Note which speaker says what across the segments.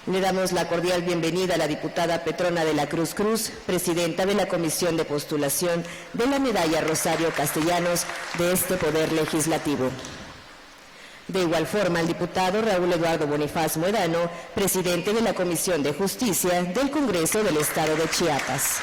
Speaker 1: Le damos la cordial bienvenida a la diputada Petrona de la Cruz Cruz, presidenta de la Comisión de Postulación de la Medalla Rosario Castellanos de este Poder Legislativo. De igual forma, el diputado Raúl Eduardo Bonifaz Muedano, presidente de la Comisión de Justicia del Congreso del Estado de Chiapas.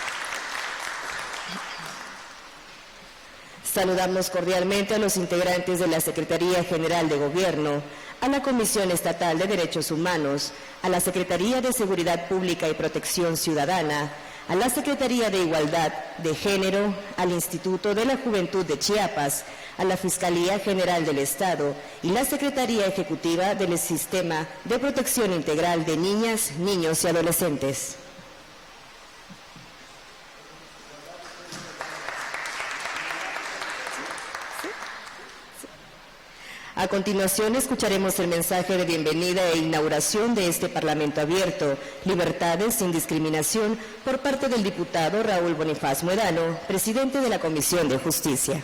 Speaker 1: Saludamos cordialmente a los integrantes de la Secretaría General de Gobierno, a la Comisión Estatal de Derechos Humanos, a la Secretaría de Seguridad Pública y Protección Ciudadana, a la Secretaría de Igualdad de Género, al Instituto de la Juventud de Chiapas, a la Fiscalía General del Estado y la Secretaría Ejecutiva del Sistema de Protección Integral de Niñas, Niños y Adolescentes. A continuación, escucharemos el mensaje de bienvenida e inauguración de este Parlamento abierto, Libertades sin discriminación, por parte del diputado Raúl Bonifaz Muedano, presidente de la Comisión de Justicia.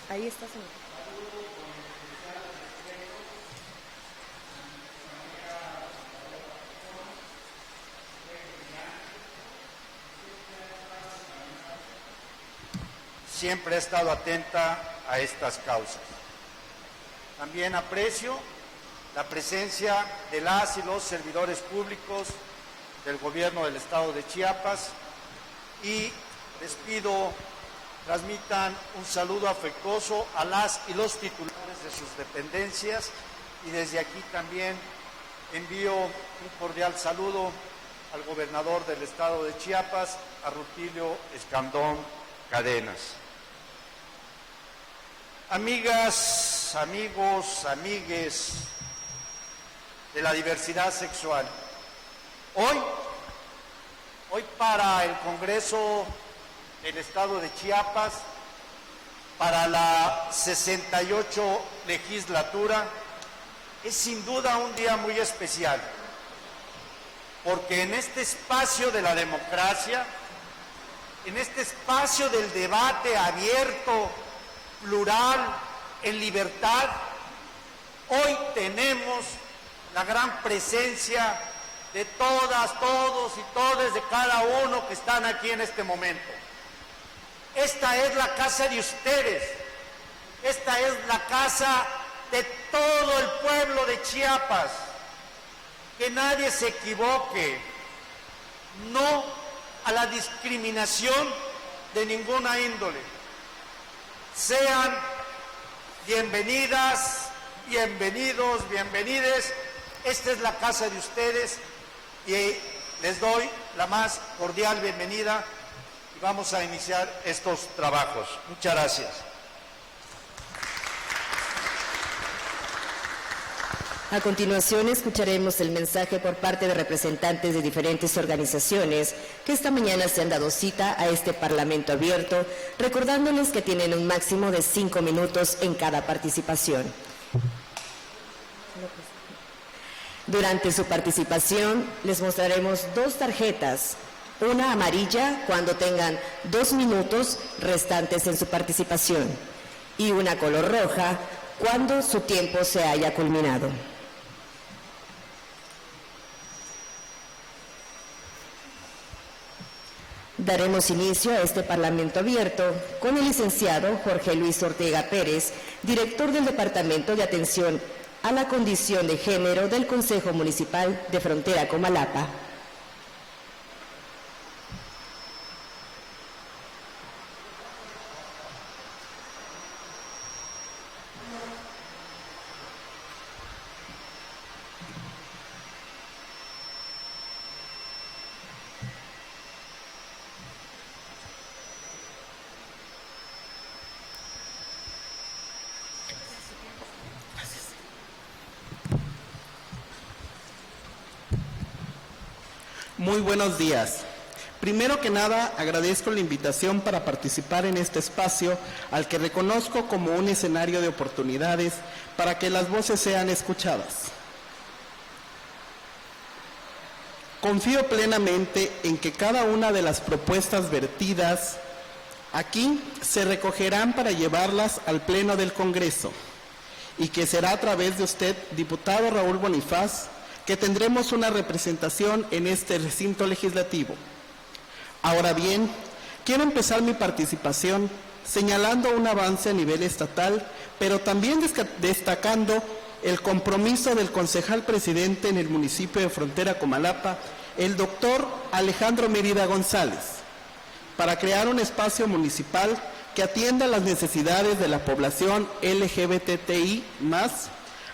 Speaker 1: Ahí está, señor.
Speaker 2: Siempre he estado atenta a estas causas. También aprecio la presencia de las y los servidores públicos del Gobierno del Estado de Chiapas y les pido transmitan un saludo afectuoso a las y los titulares de sus dependencias y desde aquí también envío un cordial saludo al gobernador del Estado de Chiapas, a Rutilio Escandón Cadenas. Amigas, amigos, amigues de la diversidad sexual, hoy para el Congreso del Estado de Chiapas, para la 68 legislatura, es sin duda un día muy especial, porque en este espacio de la democracia, en este espacio del debate abierto, plural, en libertad, hoy tenemos la gran presencia de todas, todos y todes de cada uno que están aquí en este momento. Esta es la casa de ustedes, esta es la casa de todo el pueblo de Chiapas. Que nadie se equivoque, no a la discriminación de ninguna índole. Sean bienvenidas, bienvenidos, bienvenides. Esta es la casa de ustedes y les doy la más cordial bienvenida y vamos a iniciar estos trabajos. Muchas gracias.
Speaker 1: A continuación, escucharemos el mensaje por parte de representantes de diferentes organizaciones que esta mañana se han dado cita a este Parlamento abierto, recordándoles que tienen un máximo de 5 minutos en cada participación. Durante su participación, les mostraremos 2 tarjetas, una amarilla cuando tengan 2 minutos restantes en su participación y una color roja cuando su tiempo se haya culminado. Daremos inicio a este Parlamento abierto con el licenciado Jorge Luis Ortega Pérez, director del Departamento de Atención a la Condición de Género del Consejo Municipal de Frontera Comalapa.
Speaker 3: Muy buenos días. Primero que nada, agradezco la invitación para participar en este espacio al que reconozco como un escenario de oportunidades para que las voces sean escuchadas. Confío plenamente en que cada una de las propuestas vertidas Aquí se recogerán para llevarlas al Pleno del Congreso y que será a través de usted, diputado Raúl Bonifaz, que tendremos una representación en este recinto legislativo. Ahora bien, quiero empezar mi participación señalando un avance a nivel estatal, pero también destacando el compromiso del concejal presidente en el municipio de Frontera Comalapa, el doctor Alejandro Mérida González, para crear un espacio municipal que atienda las necesidades de la población LGBTI+,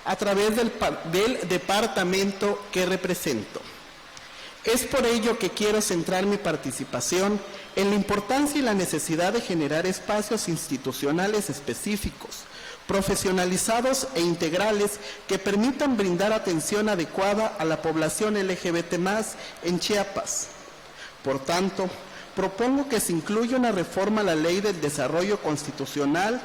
Speaker 3: a través del departamento que represento. Es por ello que quiero centrar mi participación en la importancia y la necesidad de generar espacios institucionales específicos, profesionalizados e integrales que permitan brindar atención adecuada a la población LGBT+ en Chiapas. Por tanto, propongo que se incluya una reforma a la Ley del Desarrollo Constitucional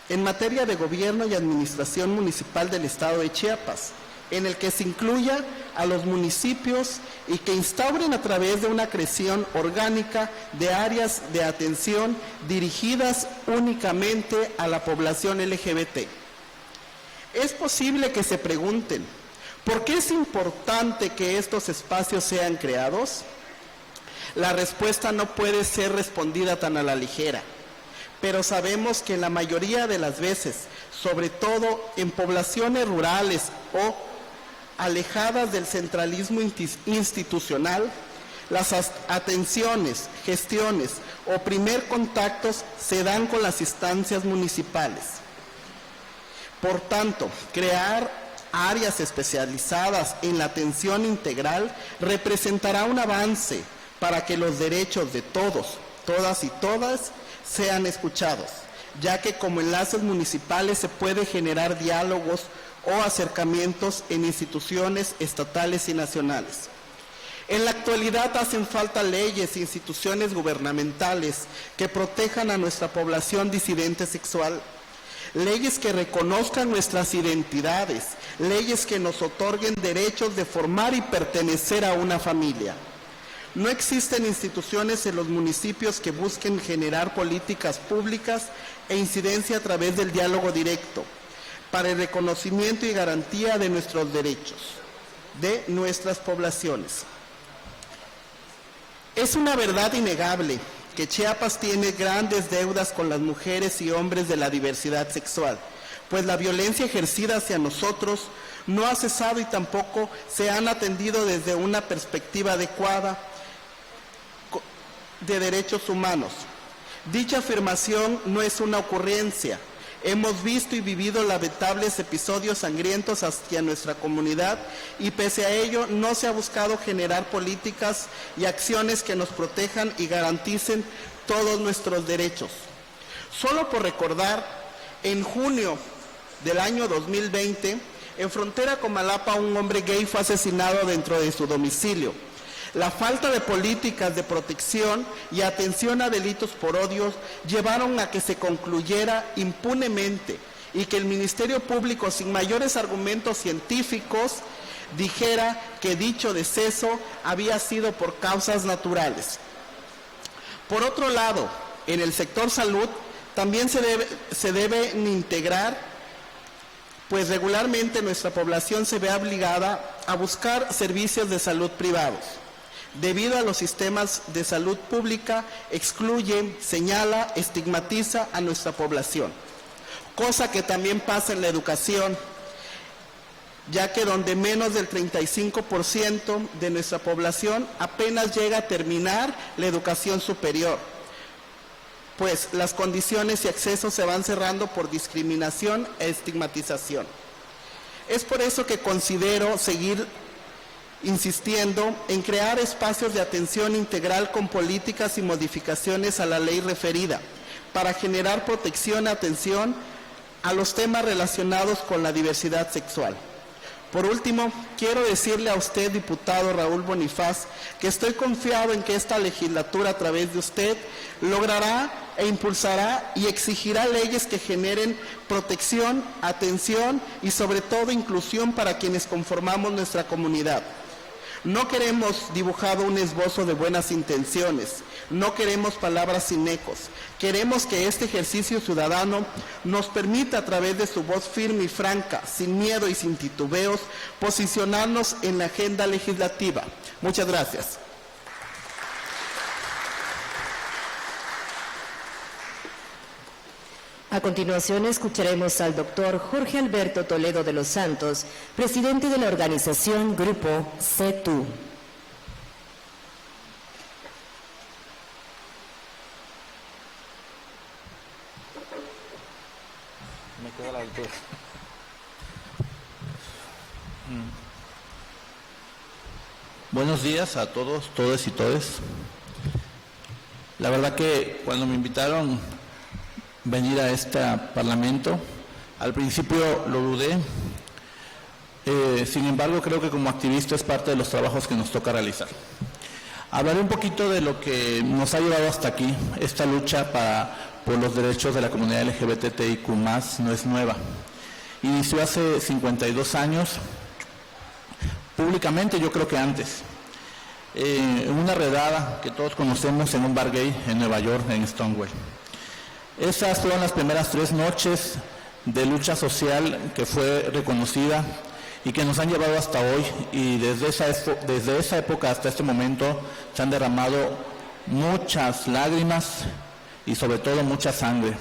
Speaker 3: en materia de gobierno y administración municipal del Estado de Chiapas, en el que se incluya a los municipios y que instauren a través de una creación orgánica de áreas de atención dirigidas únicamente a la población LGBT. Es posible que se pregunten, ¿por qué es importante que estos espacios sean creados? La respuesta no puede ser respondida tan a la ligera, pero sabemos que la mayoría de las veces, sobre todo en poblaciones rurales o alejadas del centralismo institucional, las atenciones, gestiones o primer contactos se dan con las instancias municipales. Por tanto, crear áreas especializadas en la atención integral representará un avance para que los derechos de todos, todas y todas sean escuchados, ya que como enlaces municipales se puede generar diálogos o acercamientos en instituciones estatales y nacionales. En la actualidad hacen falta leyes e instituciones gubernamentales que protejan a nuestra población disidente sexual, leyes que reconozcan nuestras identidades, leyes que nos otorguen derechos de formar y pertenecer a una familia. No existen instituciones en los municipios que busquen generar políticas públicas e incidencia a través del diálogo directo para el reconocimiento y garantía de nuestros derechos, de nuestras poblaciones. Es una verdad innegable que Chiapas tiene grandes deudas con las mujeres y hombres de la diversidad sexual, pues la violencia ejercida hacia nosotros no ha cesado y tampoco se han atendido desde una perspectiva adecuada de derechos humanos. Dicha afirmación no es una ocurrencia. Hemos visto y vivido lamentables episodios sangrientos hacia nuestra comunidad y pese a ello no se ha buscado generar políticas y acciones que nos protejan y garanticen todos nuestros derechos. Solo por recordar, en junio del año 2020, en Frontera Comalapa, un hombre gay fue asesinado dentro de su domicilio. La falta de políticas de protección y atención a delitos por odio llevaron a que se concluyera impunemente y que el Ministerio Público, sin mayores argumentos científicos, dijera que dicho deceso había sido por causas naturales. Por otro lado, en el sector salud también se debe integrar, pues regularmente nuestra población se ve obligada a buscar servicios de salud privados. Debido a los sistemas de salud pública, excluye, señala, estigmatiza a nuestra población. Cosa que también pasa en la educación, ya que donde menos del 35% de nuestra población apenas llega a terminar la educación superior, pues las condiciones y accesos se van cerrando por discriminación e estigmatización. Es por eso que considero seguir insistiendo en crear espacios de atención integral con políticas y modificaciones a la ley referida, para generar protección y atención a los temas relacionados con la diversidad sexual. Por último, quiero decirle a usted, diputado Raúl Bonifaz, que estoy confiado en que esta legislatura, a través de usted, logrará e impulsará y exigirá leyes que generen protección, atención y sobre todo inclusión para quienes conformamos nuestra comunidad. No queremos dibujado un esbozo de buenas intenciones, no queremos palabras sin ecos. Queremos que este ejercicio ciudadano nos permita, a través de su voz firme y franca, sin miedo y sin titubeos, posicionarnos en la agenda legislativa. Muchas gracias.
Speaker 1: A continuación escucharemos al doctor Jorge Alberto Toledo de los Santos, presidente de la organización Grupo CETU.
Speaker 4: Me queda la altura. Buenos días a todos, todes y todes. La verdad que cuando me invitaron venir a este Parlamento, al principio lo dudé, sin embargo creo que como activista es parte de los trabajos que nos toca realizar. Hablaré un poquito de lo que nos ha llevado hasta aquí. Esta lucha por los derechos de la comunidad LGBTIQ+, no es nueva. Inició hace 52 años, públicamente yo creo que antes, en una redada que todos conocemos en un bar gay en Nueva York, en Stonewall. Esas fueron las primeras 3 noches de lucha social que fue reconocida y que nos han llevado hasta hoy, y desde esa época hasta este momento se han derramado muchas lágrimas y sobre todo mucha sangre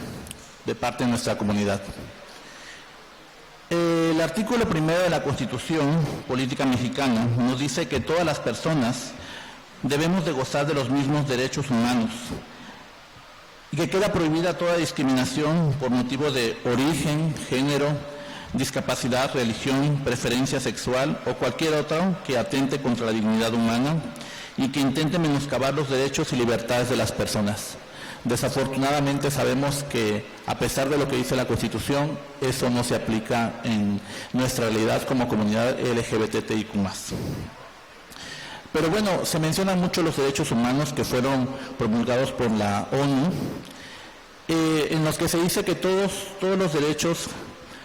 Speaker 4: de parte de nuestra comunidad. El artículo 1 de la Constitución Política Mexicana nos dice que todas las personas debemos de gozar de los mismos derechos humanos y que queda prohibida toda discriminación por motivo de origen, género, discapacidad, religión, preferencia sexual o cualquier otro que atente contra la dignidad humana y que intente menoscabar los derechos y libertades de las personas. Desafortunadamente sabemos que, a pesar de lo que dice la Constitución, eso no se aplica en nuestra realidad como comunidad LGBTIQ+. Pero bueno, se mencionan mucho los derechos humanos que fueron promulgados por la ONU, en los que se dice que todos los derechos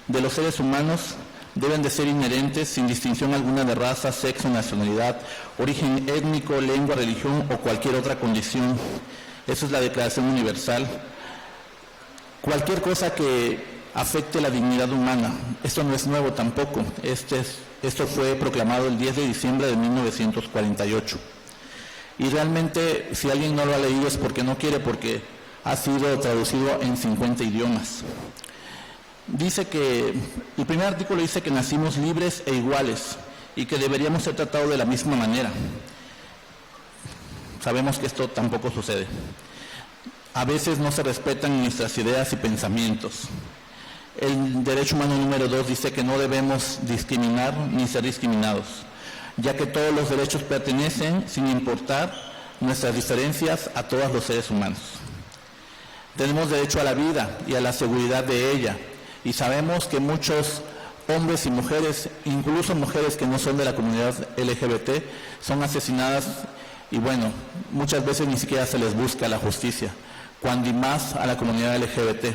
Speaker 4: de los seres humanos deben de ser inherentes sin distinción alguna de raza, sexo, nacionalidad, origen étnico, lengua, religión o cualquier otra condición. Esa es la Declaración Universal. Cualquier cosa que afecte la dignidad humana, esto no es nuevo tampoco, esto fue proclamado el 10 de diciembre de 1948. Y realmente, si alguien no lo ha leído es porque no quiere, porque ha sido traducido en 50 idiomas. Dice que, el primer artículo dice que nacimos libres e iguales y que deberíamos ser tratados de la misma manera. Sabemos que esto tampoco sucede. A veces no se respetan nuestras ideas y pensamientos. El derecho humano número 2 dice que no debemos discriminar ni ser discriminados, ya que todos los derechos pertenecen, sin importar nuestras diferencias, a todos los seres humanos. Tenemos derecho a la vida y a la seguridad de ella, y sabemos que muchos hombres y mujeres, incluso mujeres que no son de la comunidad LGBT, son asesinadas y bueno, muchas veces ni siquiera se les busca la justicia, cuando y más a la comunidad LGBT.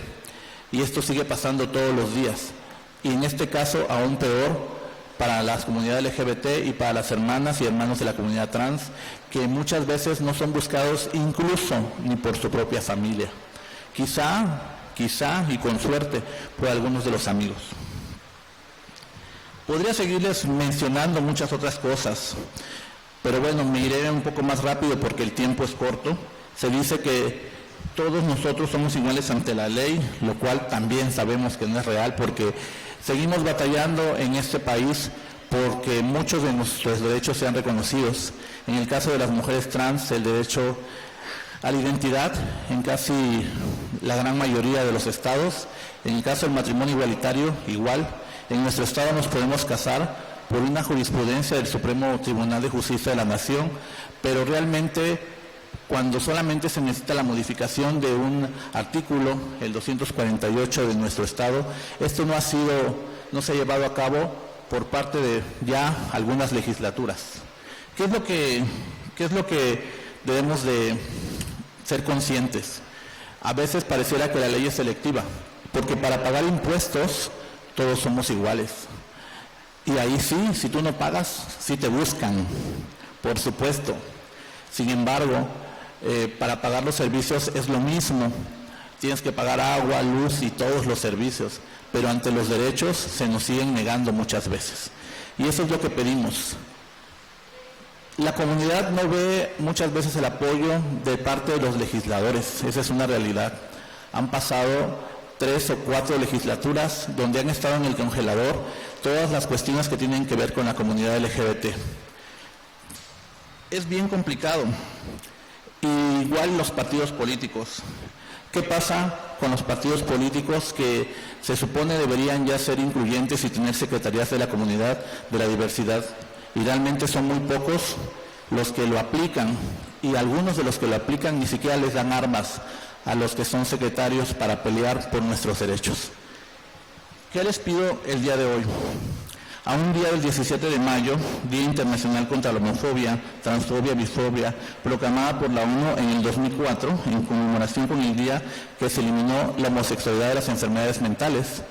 Speaker 4: Y esto sigue pasando todos los días. Y en este caso aún peor para las comunidades LGBT y para las hermanas y hermanos de la comunidad trans, que muchas veces no son buscados incluso ni por su propia familia. Quizá y con suerte por algunos de los amigos. Podría seguirles mencionando muchas otras cosas, pero bueno, me iré un poco más rápido porque el tiempo es corto. Se dice que todos nosotros somos iguales ante la ley, lo cual también sabemos que no es real, porque seguimos batallando en este país porque muchos de nuestros derechos sean reconocidos. En el caso de las mujeres trans, el derecho a la identidad en casi la gran mayoría de los estados. En el caso del matrimonio igualitario, igual. En nuestro estado nos podemos casar por una jurisprudencia del Supremo Tribunal de Justicia de la Nación, pero realmente cuando solamente se necesita la modificación de un artículo, el 248 de nuestro estado, esto no se ha llevado a cabo por parte de ya algunas legislaturas. ¿Qué es lo que debemos de ser conscientes? A veces pareciera que la ley es selectiva, porque para pagar impuestos todos somos iguales. Y ahí sí, si tú no pagas, sí te buscan, por supuesto. Sin embargo, para pagar los servicios es lo mismo. Tienes que pagar agua, luz y todos los servicios, pero ante los derechos se nos siguen negando muchas veces. Y eso es lo que pedimos. La comunidad no ve muchas veces el apoyo de parte de los legisladores, esa es una realidad. Han pasado 3 o 4 legislaturas donde han estado en el congelador todas las cuestiones que tienen que ver con la comunidad LGBT. Es bien complicado. Y igual los partidos políticos. ¿Qué pasa con los partidos políticos que se supone deberían ya ser incluyentes y tener secretarías de la comunidad, de la diversidad? Y realmente son muy pocos los que lo aplican, y algunos de los que lo aplican ni siquiera les dan armas a los que son secretarios para pelear por nuestros derechos. ¿Qué les pido el día de hoy? A un día del 17 de mayo, Día Internacional contra la Homofobia, Transfobia, Bifobia, proclamada por la ONU en el 2004, en conmemoración con el día que se eliminó la homosexualidad de las enfermedades mentales,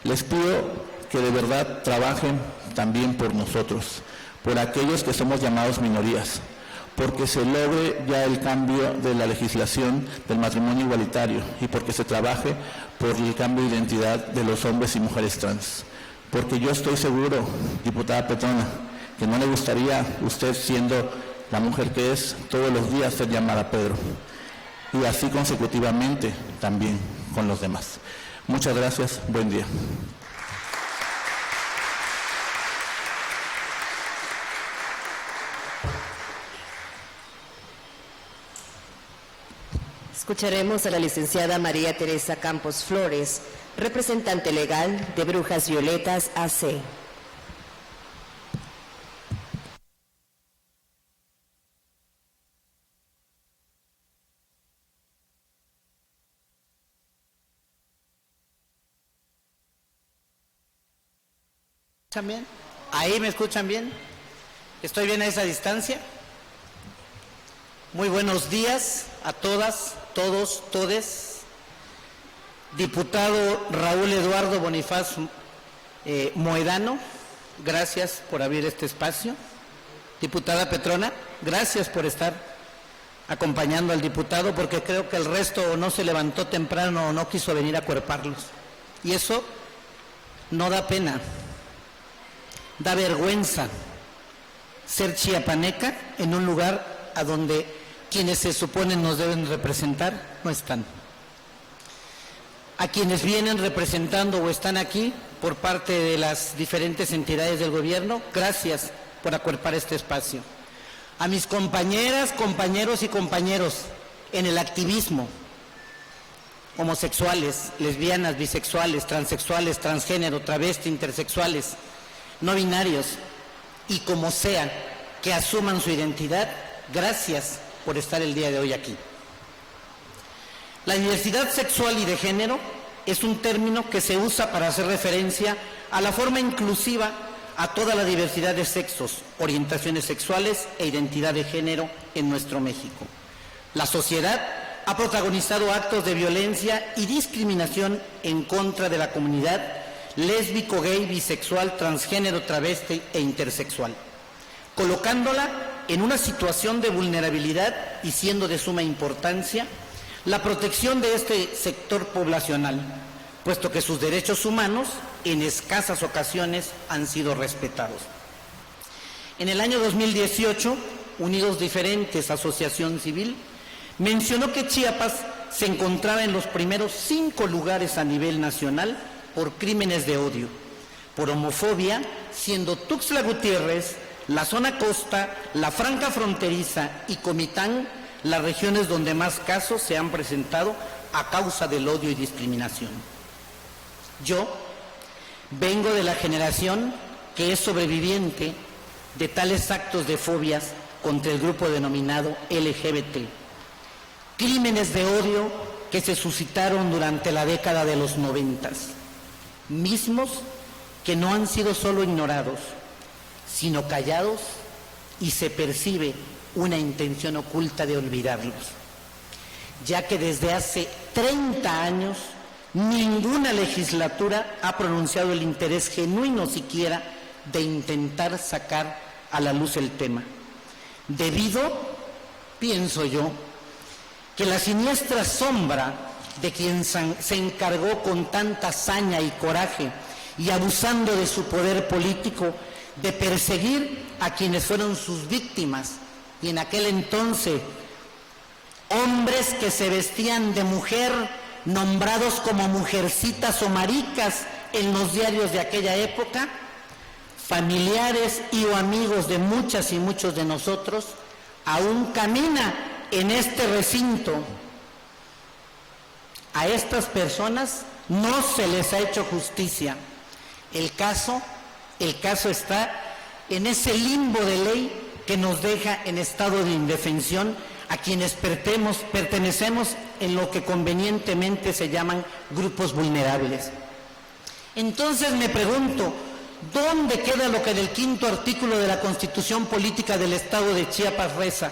Speaker 4: les pido que de verdad trabajen también por nosotros, por aquellos que somos llamados minorías, porque se logre ya el cambio de la legislación del matrimonio igualitario y porque se trabaje por el cambio de identidad de los hombres y mujeres trans. Porque yo estoy seguro, diputada Petrona, que no le gustaría usted, siendo la mujer que es, todos los días ser llamada Pedro. Y así consecutivamente también con los demás. Muchas gracias, buen día.
Speaker 1: Escucharemos a la licenciada María Teresa Campos Flores, representante legal de Brujas Violetas AC.
Speaker 5: ¿Escuchan bien? ¿Ahí me escuchan bien? ¿Estoy bien a esa distancia? Muy buenos días a todas, todos, todes. Diputado Raúl Eduardo Bonifaz Moedano, gracias por abrir este espacio. Diputada Petrona, gracias por estar acompañando al diputado, porque creo que el resto no se levantó temprano o no quiso venir a acuerparlos. Y eso no da pena, da vergüenza ser chiapaneca en un lugar a donde quienes se suponen nos deben representar no están. A quienes vienen representando o están aquí por parte de las diferentes entidades del gobierno, gracias por acuerpar este espacio. A mis compañeras, compañeros y compañeros en el activismo, homosexuales, lesbianas, bisexuales, transexuales, transgénero, travesti, intersexuales, no binarios y como sea que asuman su identidad, gracias por estar el día de hoy aquí. La diversidad sexual y de género es un término que se usa para hacer referencia a la forma inclusiva a toda la diversidad de sexos, orientaciones sexuales e identidad de género en nuestro México. La sociedad ha protagonizado actos de violencia y discriminación en contra de la comunidad lésbico, gay, bisexual, transgénero, travesti e intersexual, colocándola en una situación de vulnerabilidad y siendo de suma importancia la protección de este sector poblacional, puesto que sus derechos humanos en escasas ocasiones han sido respetados. En el año 2018, Unidos Diferentes, Asociación Civil, mencionó que Chiapas se encontraba en los primeros 5 lugares a nivel nacional por crímenes de odio, por homofobia, siendo Tuxtla Gutiérrez, la zona costa, la franja fronteriza y Comitán las regiones donde más casos se han presentado a causa del odio y discriminación. Yo vengo de la generación que es sobreviviente de tales actos de fobias contra el grupo denominado LGBT, crímenes de odio que se suscitaron durante la década de los 90, mismos que no han sido solo ignorados, sino callados, y se percibe una intención oculta de olvidarlos, ya que desde hace 30 años ninguna legislatura ha pronunciado el interés genuino siquiera de intentar sacar a la luz el tema, debido, pienso yo, que la siniestra sombra de quien se encargó con tanta saña y coraje y abusando de su poder político de perseguir a quienes fueron sus víctimas, y en aquel entonces hombres que se vestían de mujer, nombrados como mujercitas o maricas en los diarios de aquella época, familiares y o amigos de muchas y muchos de nosotros, aún camina en este recinto. A estas personas no se les ha hecho justicia. El caso está en ese limbo de ley que nos deja en estado de indefensión a quienes pertenecemos en lo que convenientemente se llaman grupos vulnerables. Entonces me pregunto, ¿dónde queda lo que en el 5º artículo de la Constitución Política del Estado de Chiapas reza?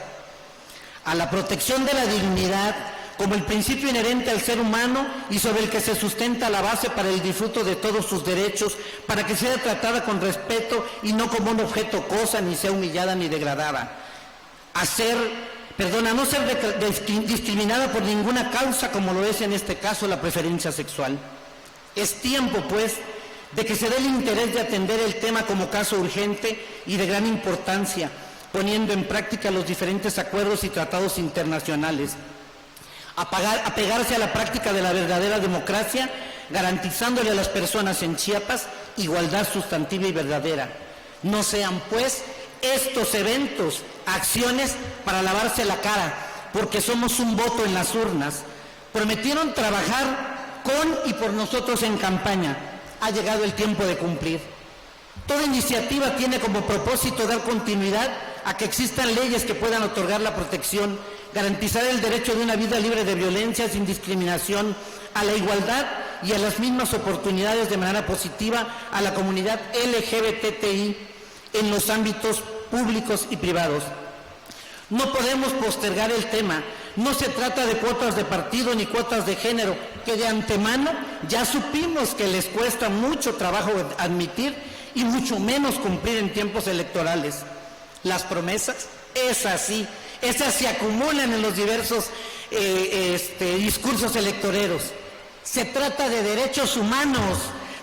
Speaker 5: A la protección de la dignidad como el principio inherente al ser humano y sobre el que se sustenta la base para el disfruto de todos sus derechos, para que sea tratada con respeto y no como un objeto cosa, ni sea humillada ni degradada. A no ser discriminada por ninguna causa, como lo es en este caso la preferencia sexual. Es tiempo, pues, de que se dé el interés de atender el tema como caso urgente y de gran importancia, poniendo en práctica los diferentes acuerdos y tratados internacionales. Apegarse a la práctica de la verdadera democracia, garantizándole a las personas en Chiapas igualdad sustantiva y verdadera. No sean, pues, estos eventos acciones para lavarse la cara, porque somos un voto en las urnas. Prometieron trabajar con y por nosotros en campaña. Ha llegado el tiempo de cumplir. Toda iniciativa tiene como propósito dar continuidad a que existan leyes que puedan otorgar la protección, garantizar el derecho de una vida libre de violencia, sin discriminación, a la igualdad y a las mismas oportunidades de manera positiva a la comunidad LGBTI en los ámbitos públicos y privados. No podemos postergar el tema. No se trata de cuotas de partido ni cuotas de género, que de antemano ya supimos que les cuesta mucho trabajo admitir y mucho menos cumplir en tiempos electorales. Las promesas, esas se acumulan en los diversos discursos electoreros. Se trata de derechos humanos,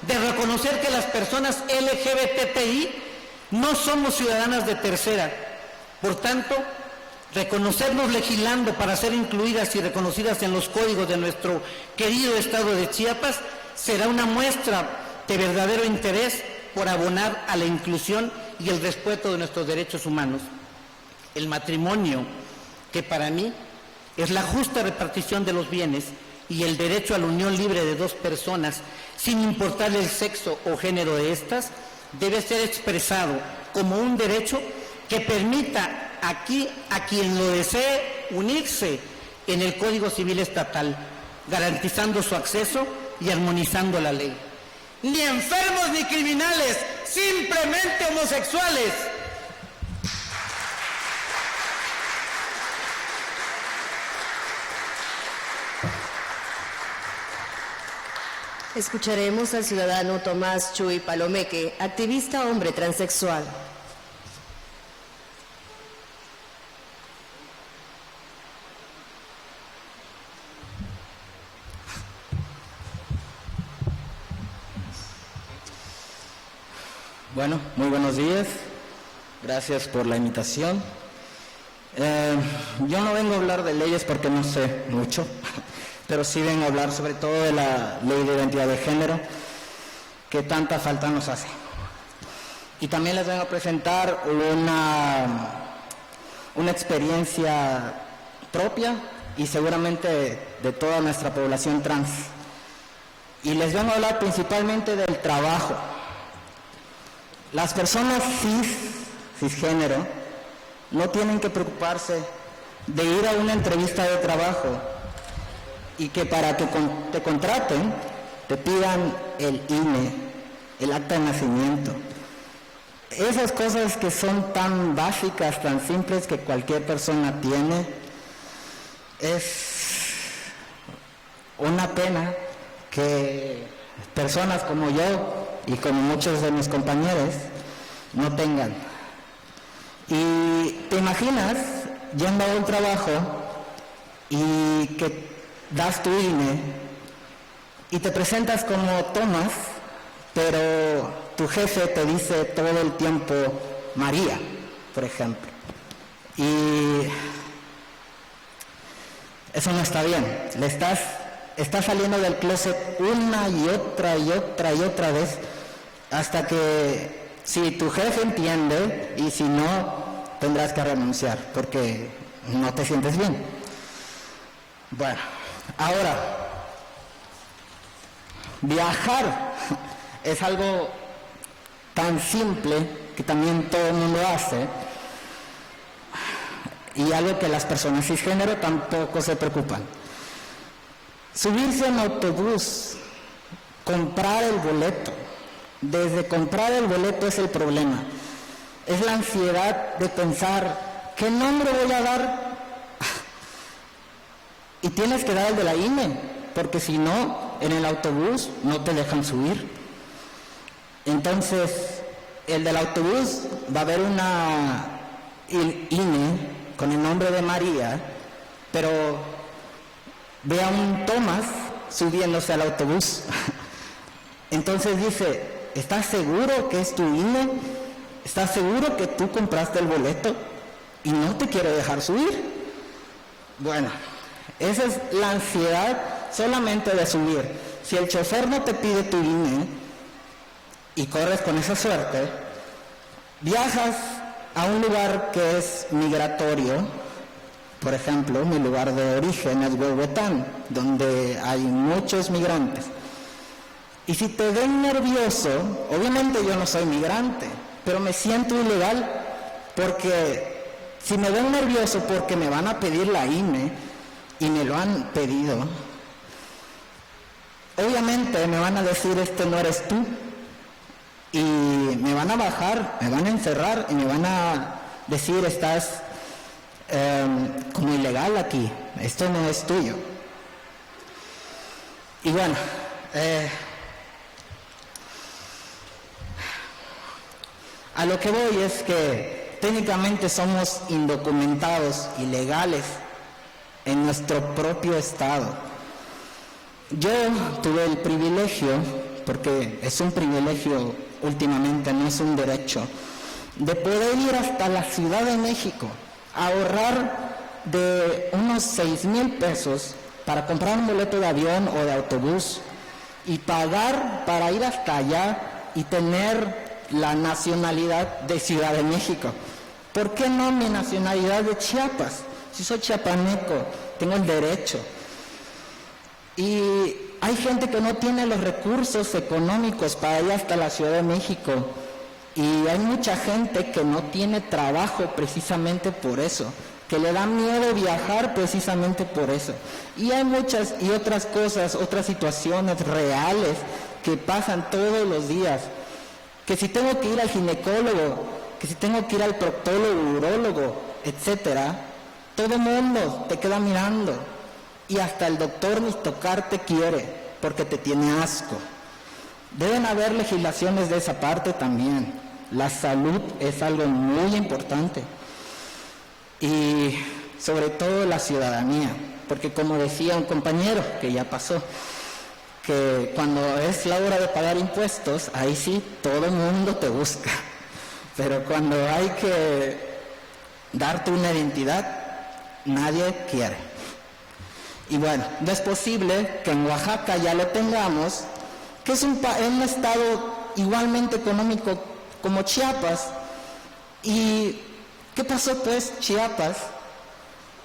Speaker 5: de reconocer que las personas LGBTI no somos ciudadanas de tercera. Por tanto, reconocernos legislando para ser incluidas y reconocidas en los códigos de nuestro querido estado de Chiapas será una muestra de verdadero interés por abonar a la inclusión y el respeto de nuestros derechos humanos. El matrimonio, que para mí es la justa repartición de los bienes y el derecho a la unión libre de dos personas, sin importar el sexo o género de estas, debe ser expresado como un derecho que permita aquí a quien lo desee unirse en el Código Civil Estatal, garantizando su acceso y armonizando la ley. Ni enfermos ni criminales, simplemente homosexuales.
Speaker 1: Escucharemos al ciudadano Tomás Chuy Palomeque, activista hombre transexual.
Speaker 6: Bueno, muy buenos días. Gracias por la invitación. Yo no vengo a hablar de leyes porque no sé mucho, pero sí vengo a hablar sobre todo de la ley de identidad de género, que tanta falta nos hace. Y también les vengo a presentar una experiencia propia y seguramente de toda nuestra población trans. Y les vengo a hablar principalmente del trabajo. Las personas cisgénero no tienen que preocuparse de ir a una entrevista de trabajo y que para que te contraten te pidan el INE, el acta de nacimiento. Esas cosas que son tan básicas, tan simples que cualquier persona tiene, es una pena que personas como yo y como muchos de mis compañeros no tengan. Y te imaginas yendo a un trabajo y que das tu INE y te presentas como Tomás, pero tu jefe te dice todo el tiempo María, por ejemplo. Y eso no está bien. Estás saliendo del closet una y otra vez hasta que si tu jefe entiende y si no, tendrás que renunciar porque no te sientes bien. Bueno, ahora, viajar es algo tan simple que también todo el mundo hace y algo que las personas cisgénero tampoco se preocupan. Subirse en autobús, comprar el boleto. Desde comprar el boleto es el problema. Es la ansiedad de pensar, ¿qué nombre voy a dar? Y tienes que dar el de la INE, porque si no, en el autobús no te dejan subir. Entonces, el del autobús va a haber una INE con el nombre de María, pero ve a un Tomás subiéndose al autobús. Entonces dice, ¿estás seguro que es tu INE? ¿Estás seguro que tú compraste el boleto y no te quiero dejar subir? Bueno, esa es la ansiedad solamente de subir. Si el chofer no te pide tu INE y corres con esa suerte, viajas a un lugar que es migratorio. Por ejemplo, mi lugar de origen es Huehuetán, donde hay muchos migrantes. Y si te ven nervioso, obviamente yo no soy migrante, pero me siento ilegal, porque si me ven nervioso porque me van a pedir la INE, y me lo han pedido, obviamente me van a decir, este no eres tú, y me van a bajar, me van a encerrar, y me van a decir, estás como ilegal aquí, esto no es tuyo. Y bueno, a lo que voy es que técnicamente somos indocumentados, ilegales, en nuestro propio estado. Yo tuve el privilegio, porque es un privilegio últimamente, no es un derecho, de poder ir hasta la Ciudad de México, ahorrar de unos 6,000 pesos para comprar un boleto de avión o de autobús y pagar para ir hasta allá y tener la nacionalidad de Ciudad de México. ¿Por qué no mi nacionalidad de Chiapas? Si soy chiapaneco, tengo el derecho. Y hay gente que no tiene los recursos económicos para ir hasta la Ciudad de México. Y hay mucha gente que no tiene trabajo precisamente por eso, que le da miedo viajar precisamente por eso. Y hay muchas y otras cosas, otras situaciones reales que pasan todos los días. Que si tengo que ir al ginecólogo, que si tengo que ir al proctólogo, urólogo, etcétera, todo el mundo te queda mirando. Y hasta el doctor ni tocarte quiere, porque te tiene asco. Deben haber legislaciones de esa parte también. La salud es algo muy importante. Y sobre todo la ciudadanía, porque como decía un compañero que ya pasó, que cuando es la hora de pagar impuestos, ahí sí todo el mundo te busca. Pero cuando hay que darte una identidad, nadie quiere. Y bueno, no es posible que en Oaxaca ya lo tengamos, que es un estado igualmente económico como Chiapas. ¿Y qué pasó pues Chiapas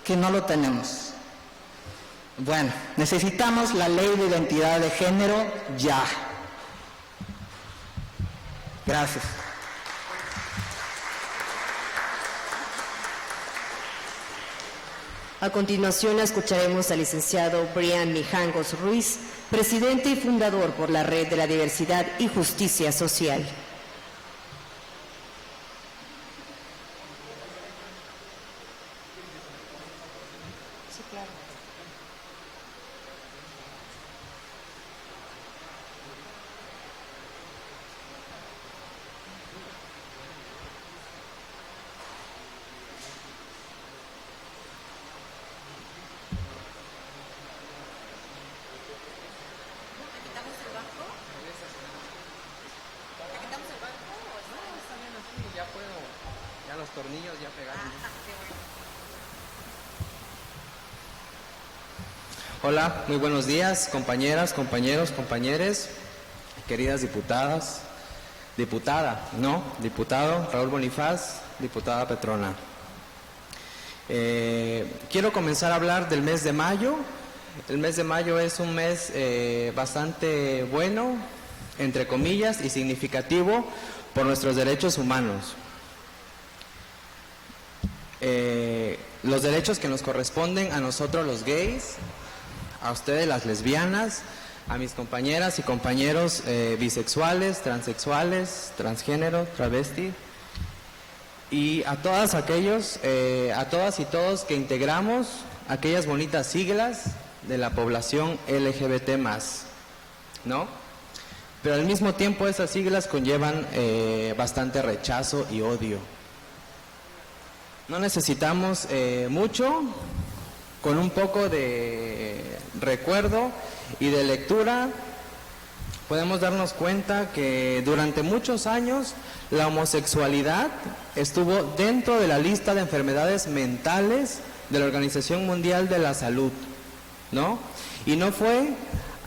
Speaker 6: que no lo tenemos? Bueno, necesitamos la ley de identidad de género ya. Gracias.
Speaker 1: A continuación escucharemos al licenciado Brian Mijangos Ruiz, presidente y fundador por la Red de la Diversidad y Justicia Social.
Speaker 7: Hola, muy buenos días, compañeras, compañeros, compañeres, queridas diputadas, diputado Raúl Bonifaz, diputada Petrona. Quiero comenzar a hablar del mes de mayo. El mes de mayo es un mes bastante bueno, entre comillas, y significativo por nuestros derechos humanos. Los derechos que nos corresponden a nosotros los gays, a ustedes las lesbianas, a mis compañeras y compañeros bisexuales, transexuales, transgénero, travesti, y a todas y todos que integramos aquellas bonitas siglas de la población LGBT+, ¿no? Pero al mismo tiempo esas siglas conllevan bastante rechazo y odio. No necesitamos mucho, con un poco de recuerdo y de lectura podemos darnos cuenta que durante muchos años la homosexualidad estuvo dentro de la lista de enfermedades mentales de la Organización Mundial de la Salud, ¿no? Y no fue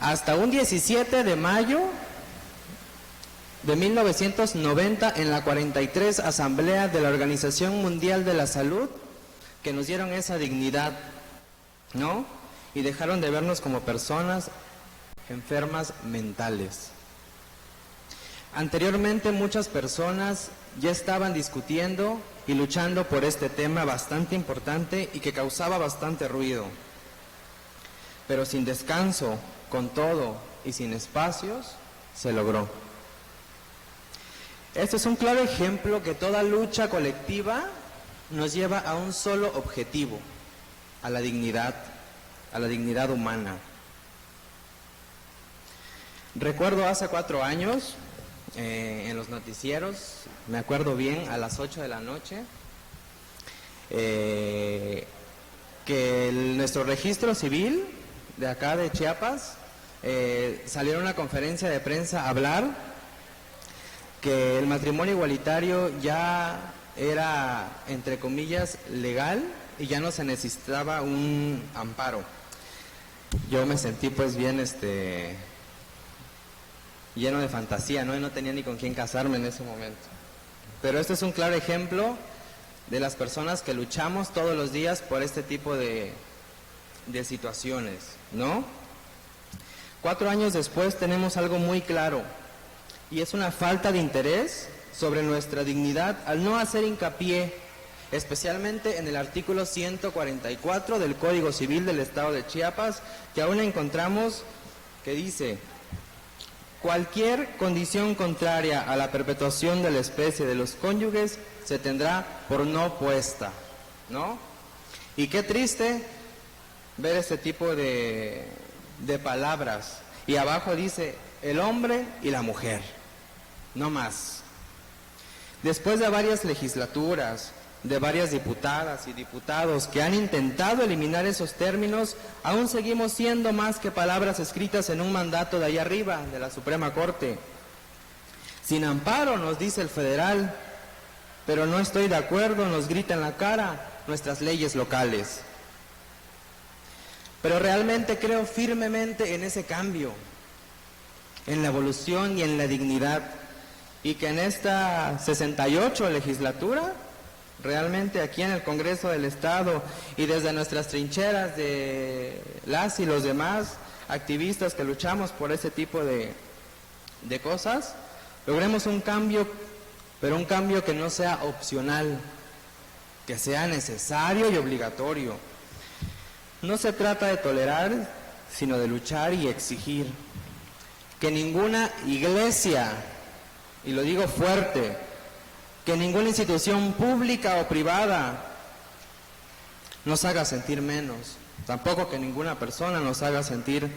Speaker 7: hasta un 17 de mayo de 1990 en la 43 Asamblea de la Organización Mundial de la Salud que nos dieron esa dignidad, ¿no? Y dejaron de vernos como personas enfermas mentales. Anteriormente muchas personas ya estaban discutiendo y luchando por este tema bastante importante y que causaba bastante ruido. Pero sin descanso, con todo y sin espacios, se logró. Este es un claro ejemplo que toda lucha colectiva nos lleva a un solo objetivo, a la dignidad humana. Recuerdo hace 4 años, en los noticieros, me acuerdo bien, a las 8 de la noche, que nuestro registro civil de acá de Chiapas salió en una conferencia de prensa a hablar que el matrimonio igualitario ya era, entre comillas, legal y ya no se necesitaba un amparo. Yo me sentí pues bien lleno de fantasía, ¿no? Y no tenía ni con quién casarme en ese momento. Pero este es un claro ejemplo de las personas que luchamos todos los días por este tipo de situaciones, ¿no? 4 años después tenemos algo muy claro, y es una falta de interés sobre nuestra dignidad al no hacer hincapié, especialmente en el artículo 144 del Código Civil del Estado de Chiapas, que aún encontramos que dice: cualquier condición contraria a la perpetuación de la especie de los cónyuges se tendrá por no puesta, ¿no? Y qué triste ver este tipo de palabras. Y abajo dice el hombre y la mujer, no más. Después de varias legislaturas, de varias diputadas y diputados que han intentado eliminar esos términos, aún seguimos siendo más que palabras escritas en un mandato de ahí arriba, de la Suprema Corte. Sin amparo, nos dice el federal, pero no estoy de acuerdo, nos grita en la cara nuestras leyes locales. Pero realmente creo firmemente en ese cambio, en la evolución y en la dignidad, y que en esta 68 legislatura, realmente aquí en el Congreso del Estado y desde nuestras trincheras de las y los demás activistas que luchamos por ese tipo de cosas, logremos un cambio, pero un cambio que no sea opcional, que sea necesario y obligatorio. No se trata de tolerar, sino de luchar y exigir que ninguna iglesia, y lo digo fuerte, que ninguna institución pública o privada nos haga sentir menos, tampoco que ninguna persona nos haga sentir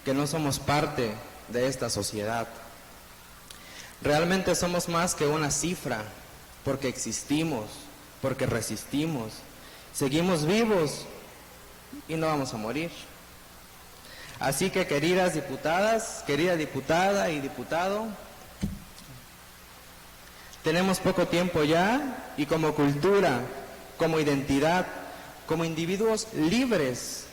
Speaker 7: que no somos parte de esta sociedad. Realmente somos más que una cifra, porque existimos, porque resistimos, seguimos vivos y no vamos a morir. Así que, queridas diputadas, querida diputada y diputado, tenemos poco tiempo ya, y como cultura, como identidad, como individuos libres,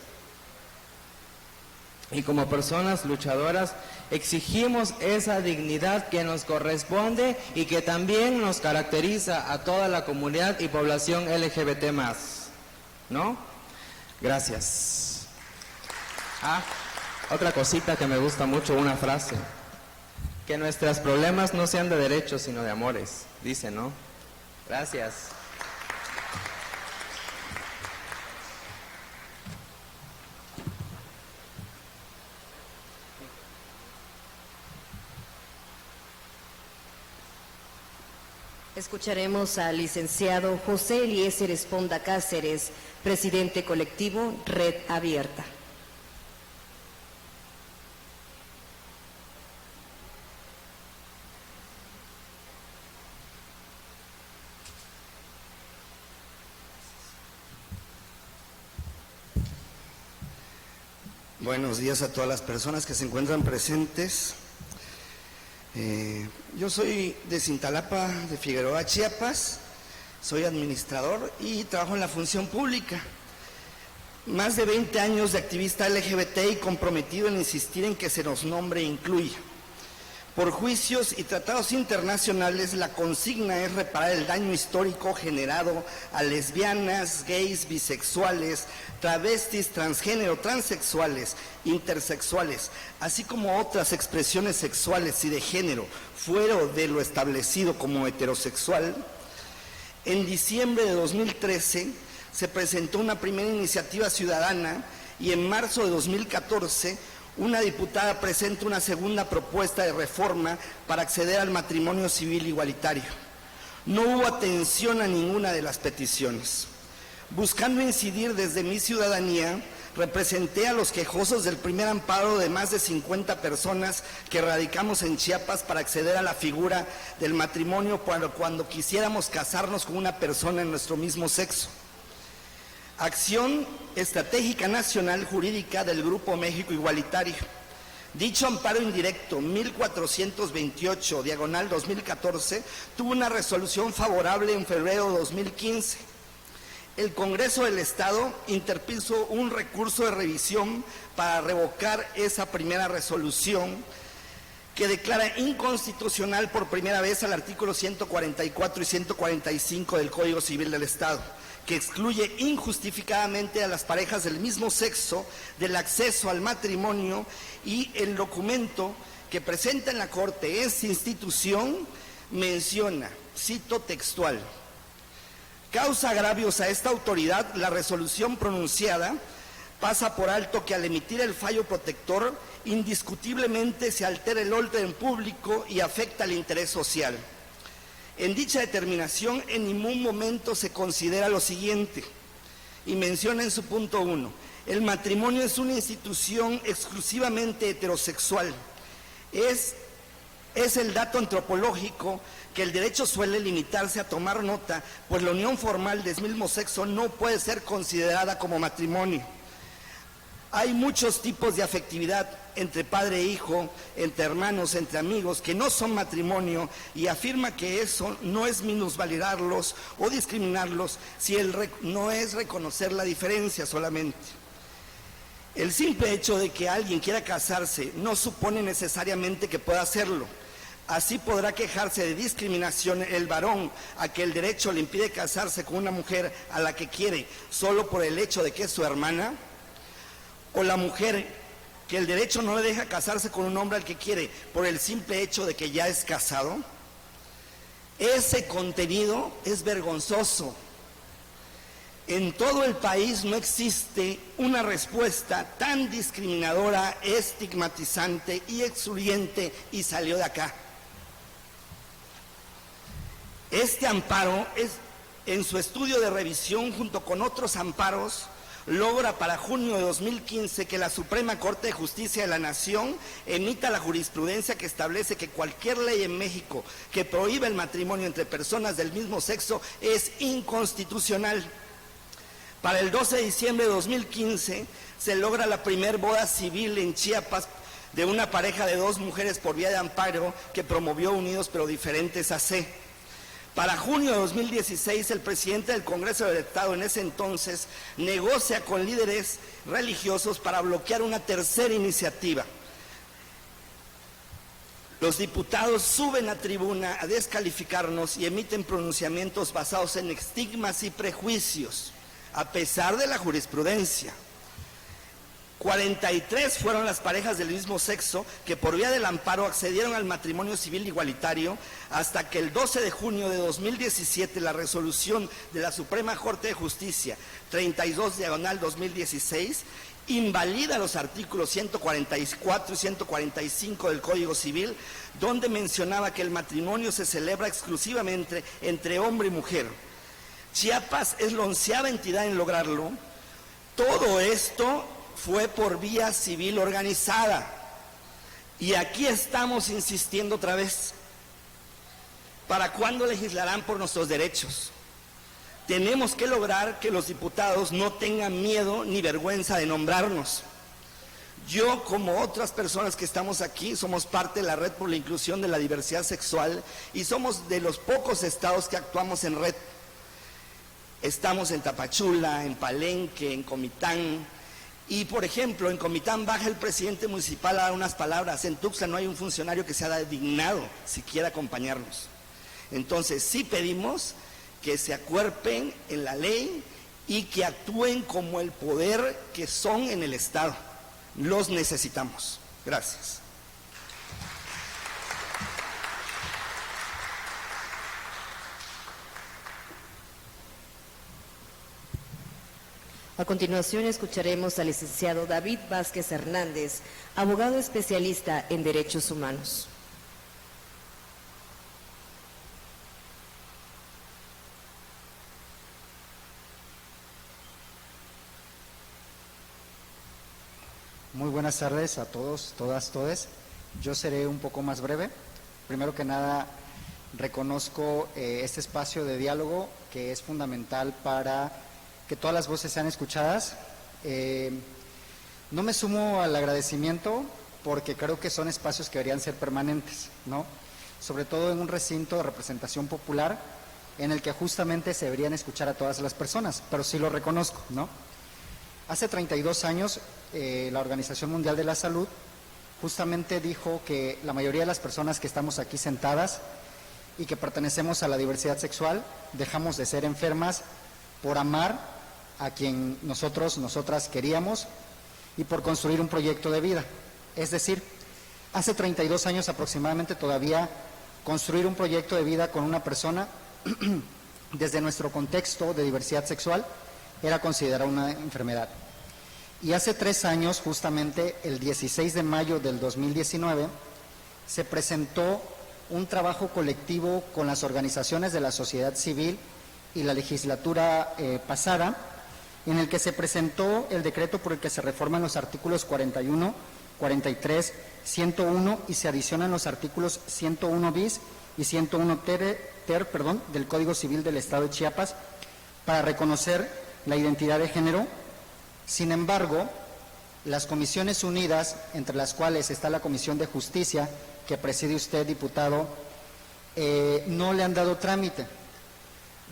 Speaker 7: y como personas luchadoras exigimos esa dignidad que nos corresponde y que también nos caracteriza a toda la comunidad y población LGBT+, ¿no? Gracias. Otra cosita que me gusta mucho, una frase. Que nuestros problemas no sean de derechos, sino de amores, dice, ¿no? Gracias.
Speaker 1: Escucharemos al licenciado José Eliezer Esponda Cáceres, presidente colectivo Red Abierta.
Speaker 8: Buenos días a todas las personas que se encuentran presentes. Yo soy de Cintalapa, de Figueroa, Chiapas, soy administrador y trabajo en la función pública. Más de 20 años de activista LGBT y comprometido en insistir en que se nos nombre e incluya. Por juicios y tratados internacionales, la consigna es reparar el daño histórico generado a lesbianas, gays, bisexuales, travestis, transgénero, transexuales, intersexuales, así como otras expresiones sexuales y de género, fuera de lo establecido como heterosexual. En diciembre de 2013 se presentó una primera iniciativa ciudadana y en marzo de 2014 una diputada presenta una segunda propuesta de reforma para acceder al matrimonio civil igualitario. No hubo atención a ninguna de las peticiones. Buscando incidir desde mi ciudadanía, representé a los quejosos del primer amparo de más de 50 personas que radicamos en Chiapas para acceder a la figura del matrimonio cuando quisiéramos casarnos con una persona en nuestro mismo sexo. Acción Estratégica Nacional Jurídica del Grupo México Igualitario. Dicho amparo indirecto 1428/2014 tuvo una resolución favorable en febrero de 2015. El Congreso del Estado interpuso un recurso de revisión para revocar esa primera resolución que declara inconstitucional por primera vez al artículo 144 y 145 del Código Civil del Estado, que excluye injustificadamente a las parejas del mismo sexo del acceso al matrimonio, y el documento que presenta en la Corte esta institución menciona, cito textual: causa agravios a esta autoridad la resolución pronunciada, pasa por alto que al emitir el fallo protector indiscutiblemente se altera el orden público y afecta al interés social. En dicha determinación en ningún momento se considera lo siguiente, y menciona en su punto 1, el matrimonio es una institución exclusivamente heterosexual. Es el dato antropológico que el derecho suele limitarse a tomar nota, pues la unión formal del mismo sexo no puede ser considerada como matrimonio. Hay muchos tipos de afectividad entre padre e hijo, entre hermanos, entre amigos, que no son matrimonio, y afirma que eso no es minusvalidarlos o discriminarlos, si no es reconocer la diferencia solamente. El simple hecho de que alguien quiera casarse no supone necesariamente que pueda hacerlo. Así podrá quejarse de discriminación el varón a que el derecho le impide casarse con una mujer a la que quiere solo por el hecho de que es su hermana, o la mujer que el derecho no le deja casarse con un hombre al que quiere por el simple hecho de que ya es casado. Ese contenido es vergonzoso. En todo el país no existe una respuesta tan discriminadora, estigmatizante y excluyente, y salió de acá. Este amparo en su estudio de revisión junto con otros amparos logra para junio de 2015 que la Suprema Corte de Justicia de la Nación emita la jurisprudencia que establece que cualquier ley en México que prohíba el matrimonio entre personas del mismo sexo es inconstitucional. Para el 12 de diciembre de 2015 se logra la primer boda civil en Chiapas de una pareja de 2 mujeres por vía de amparo que promovió Unidos pero Diferentes AC. Para junio de 2016, el presidente del Congreso del Estado en ese entonces negocia con líderes religiosos para bloquear una tercera iniciativa. Los diputados suben a tribuna a descalificarnos y emiten pronunciamientos basados en estigmas y prejuicios, a pesar de la jurisprudencia. 43 fueron las parejas del mismo sexo que por vía del amparo accedieron al matrimonio civil igualitario hasta que el 12 de junio de 2017 la resolución de la Suprema Corte de Justicia 32/2016 invalida los artículos 144 y 145 del Código Civil, donde mencionaba que el matrimonio se celebra exclusivamente entre hombre y mujer. Chiapas es la 11ª entidad en lograrlo. Todo esto fue por vía civil organizada. Y aquí estamos insistiendo otra vez. ¿Para cuándo legislarán por nuestros derechos? Tenemos que lograr que los diputados no tengan miedo ni vergüenza de nombrarnos. Yo, como otras personas que estamos aquí, somos parte de la Red por la Inclusión de la Diversidad Sexual y somos de los pocos estados que actuamos en red. Estamos en Tapachula, en Palenque, en Comitán. Y, por ejemplo, en Comitán baja el presidente municipal a dar unas palabras. En Tuxtla no hay un funcionario que se haya dignado siquiera acompañarnos. Entonces, sí pedimos que se acuerpen en la ley y que actúen como el poder que son en el Estado. Los necesitamos. Gracias.
Speaker 1: A continuación escucharemos al licenciado David Vázquez Hernández, abogado especialista en Derechos Humanos.
Speaker 9: Muy buenas tardes a todos, todas, todes. Yo seré un poco más breve. Primero que nada, reconozco este espacio de diálogo que es fundamental para que todas las voces sean escuchadas. No me sumo al agradecimiento porque creo que son espacios que deberían ser permanentes, ¿no? Sobre todo en un recinto de representación popular en el que justamente se deberían escuchar a todas las personas, pero sí lo reconozco, ¿no? Hace 32 años la Organización Mundial de la Salud justamente dijo que la mayoría de las personas que estamos aquí sentadas y que pertenecemos a la diversidad sexual dejamos de ser enfermas por amar a quien nosotras queríamos y por construir un proyecto de vida. Es decir, hace 32 años aproximadamente todavía construir un proyecto de vida con una persona desde nuestro contexto de diversidad sexual era considerada una enfermedad. Y hace 3 años, justamente el 16 de mayo del 2019, se presentó un trabajo colectivo con las organizaciones de la sociedad civil y la legislatura pasada, en el que se presentó el decreto por el que se reforman los artículos 41, 43, 101 y se adicionan los artículos 101 bis y 101 ter del Código Civil del Estado de Chiapas para reconocer la identidad de género. Sin embargo, las comisiones unidas, entre las cuales está la Comisión de Justicia, que preside usted, diputado, no le han dado trámite.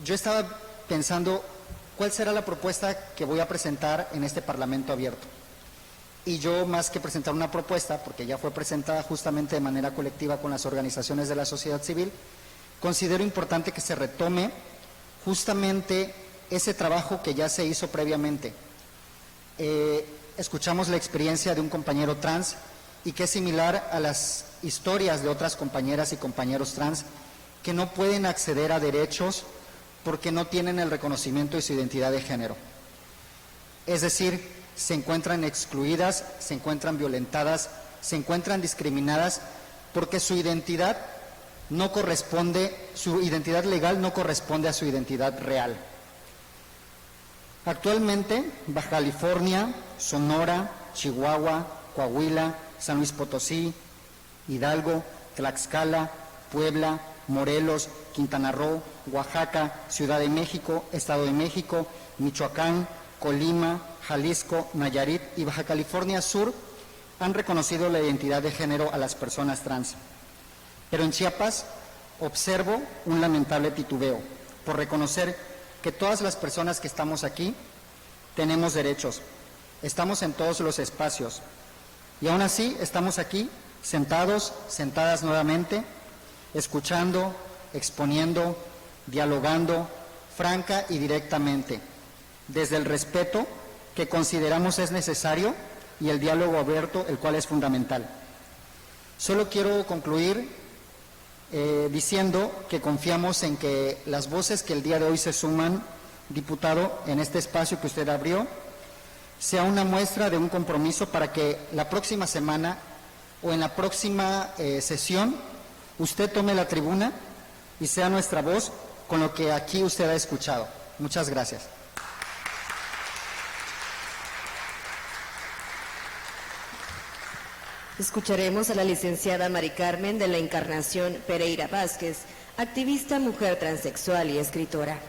Speaker 9: Yo estaba pensando, ¿cuál será la propuesta que voy a presentar en este Parlamento abierto? Y yo, más que presentar una propuesta, porque ya fue presentada justamente de manera colectiva con las organizaciones de la sociedad civil, considero importante que se retome justamente ese trabajo que ya se hizo previamente. Escuchamos la experiencia de un compañero trans y que es similar a las historias de otras compañeras y compañeros trans que no pueden acceder a derechos porque no tienen el reconocimiento de su identidad de género. Es decir, se encuentran excluidas, se encuentran violentadas, se encuentran discriminadas porque su identidad no corresponde, su identidad legal no corresponde a su identidad real. Actualmente, Baja California, Sonora, Chihuahua, Coahuila, San Luis Potosí, Hidalgo, Tlaxcala, Puebla, Morelos, Quintana Roo, Oaxaca, Ciudad de México, Estado de México, Michoacán, Colima, Jalisco, Nayarit y Baja California Sur han reconocido la identidad de género a las personas trans. Pero en Chiapas observo un lamentable titubeo por reconocer que todas las personas que estamos aquí tenemos derechos, estamos en todos los espacios y aún así estamos aquí sentados, sentadas nuevamente, escuchando, exponiendo, dialogando franca y directamente, desde el respeto que consideramos es necesario y el diálogo abierto, el cual es fundamental. Solo quiero concluir diciendo que confiamos en que las voces que el día de hoy se suman, diputado, en este espacio que usted abrió, sea una muestra de un compromiso para que la próxima semana o en la próxima sesión usted tome la tribuna y sea nuestra voz con lo que aquí usted ha escuchado. Muchas gracias.
Speaker 1: Escucharemos a la licenciada Mari Carmen de la Encarnación Pereira Vázquez, activista, mujer transexual y escritora.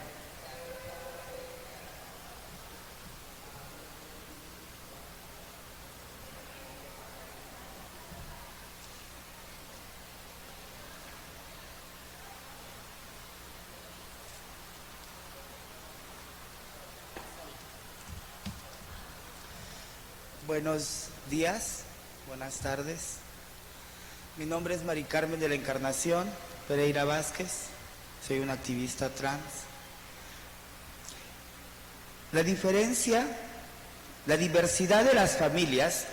Speaker 10: Buenos días. Buenas tardes. Mi nombre es Mari Carmen de la Encarnación Pereira Vázquez. Soy una activista trans. La diversidad de las familias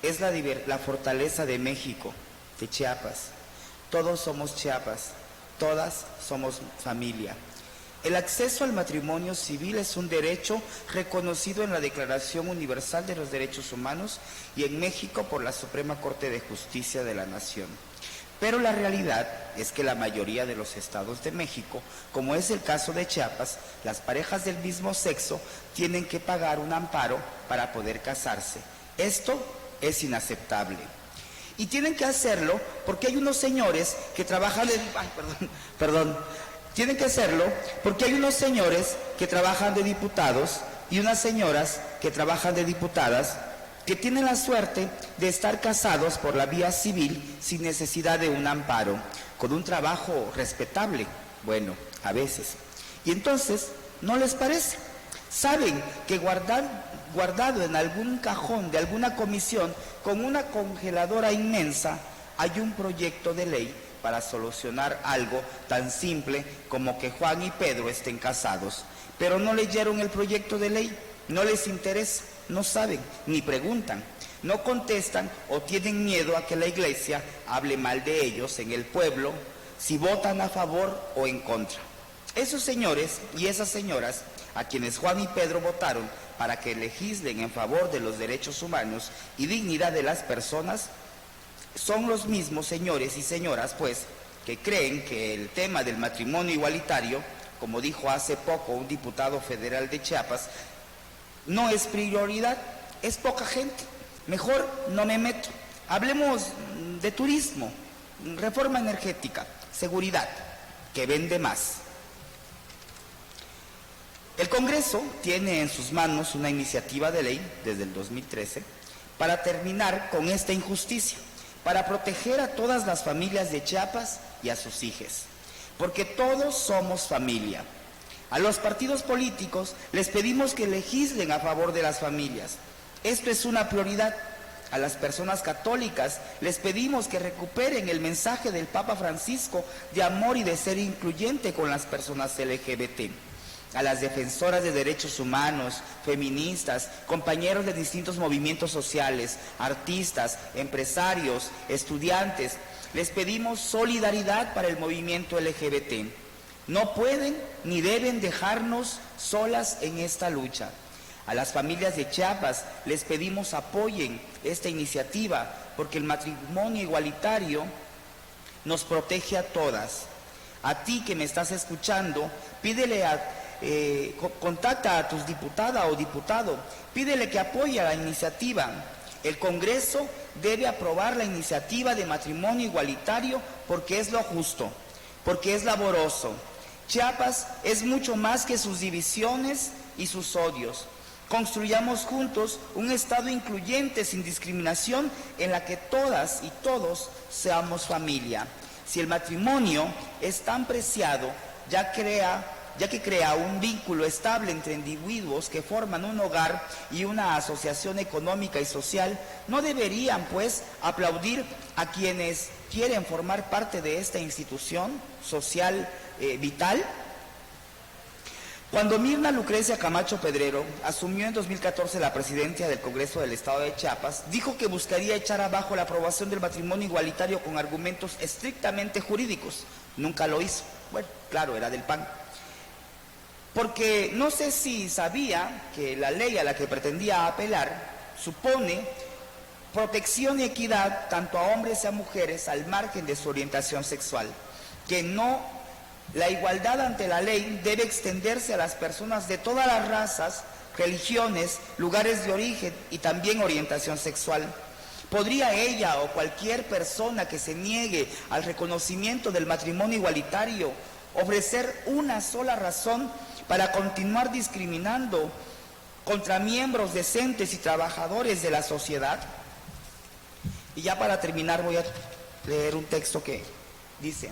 Speaker 10: es la fortaleza de México, de Chiapas. Todos somos Chiapas, todas somos familia. El acceso al matrimonio civil es un derecho reconocido en la Declaración Universal de los Derechos Humanos y en México por la Suprema Corte de Justicia de la Nación. Pero la realidad es que la mayoría de los estados de México, como es el caso de Chiapas, las parejas del mismo sexo tienen que pagar un amparo para poder casarse. Esto es inaceptable. Y tienen que hacerlo porque hay unos señores que trabajan Tienen que hacerlo porque hay unos señores que trabajan de diputados y unas señoras que trabajan de diputadas que tienen la suerte de estar casados por la vía civil sin necesidad de un amparo, con un trabajo respetable, bueno, a veces. Y entonces, ¿no les parece? Saben que guardado en algún cajón de alguna comisión con una congeladora inmensa hay un proyecto de ley para solucionar algo tan simple como que Juan y Pedro estén casados. Pero no leyeron el proyecto de ley, no les interesa, no saben, ni preguntan, no contestan o tienen miedo a que la iglesia hable mal de ellos en el pueblo, si votan a favor o en contra. Esos señores y esas señoras a quienes Juan y Pedro votaron para que legislen en favor de los derechos humanos y dignidad de las personas, son los mismos señores y señoras, pues, que creen que el tema del matrimonio igualitario, como dijo hace poco un diputado federal de Chiapas, no es prioridad, es poca gente. Mejor no me meto. Hablemos de turismo, reforma energética, seguridad, que vende más. El Congreso tiene en sus manos una iniciativa de ley desde el 2013 para terminar con esta injusticia, para proteger a todas las familias de Chiapas y a sus hijos, porque todos somos familia. A los partidos políticos les pedimos que legislen a favor de las familias. Esto es una prioridad. A las personas católicas les pedimos que recuperen el mensaje del Papa Francisco de amor y de ser incluyente con las personas LGBT. A las defensoras de derechos humanos, feministas, compañeros de distintos movimientos sociales, artistas, empresarios, estudiantes, les pedimos solidaridad para el movimiento LGBT. No pueden ni deben dejarnos solas en esta lucha. A las familias de Chiapas les pedimos apoyen esta iniciativa porque el matrimonio igualitario nos protege a todas. A ti que me estás escuchando, contacta a tus diputada o diputado, pídele que apoye la iniciativa. El Congreso debe aprobar la iniciativa de matrimonio igualitario porque es lo justo, porque es laboroso. Chiapas es mucho más que sus divisiones y sus odios. Construyamos juntos un Estado incluyente sin discriminación en la que todas y todos seamos familia. Si el matrimonio es tan preciado, ya que crea un vínculo estable entre individuos que forman un hogar y una asociación económica y social, ¿no deberían, pues, aplaudir a quienes quieren formar parte de esta institución social vital? Cuando Mirna Lucrecia Camacho Pedrero asumió en 2014 la presidencia del Congreso del Estado de Chiapas, dijo que buscaría echar abajo la aprobación del matrimonio igualitario con argumentos estrictamente jurídicos. Nunca lo hizo. Bueno, claro, era del PAN. Porque no sé si sabía que la ley a la que pretendía apelar supone protección y equidad tanto a hombres y a mujeres al margen de su orientación sexual, que la igualdad ante la ley debe extenderse a las personas de todas las razas, religiones, lugares de origen y también orientación sexual. ¿Podría ella o cualquier persona que se niegue al reconocimiento del matrimonio igualitario ofrecer una sola razón para continuar discriminando contra miembros decentes y trabajadores de la sociedad? Y ya para terminar voy a leer un texto que dice: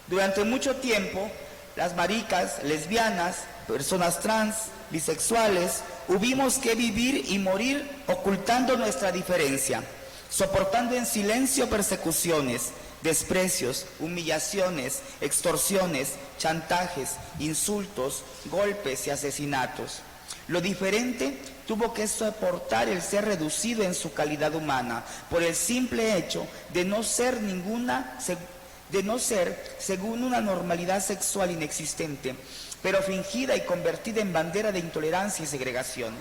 Speaker 10: durante mucho tiempo, las maricas, lesbianas, personas trans, bisexuales, hubimos que vivir y morir ocultando nuestra diferencia, soportando en silencio persecuciones, desprecios, humillaciones, extorsiones, chantajes, insultos, golpes y asesinatos. Lo diferente tuvo que soportar el ser reducido en su calidad humana por el simple hecho de no ser según una normalidad sexual inexistente, pero fingida y convertida en bandera de intolerancia y segregación.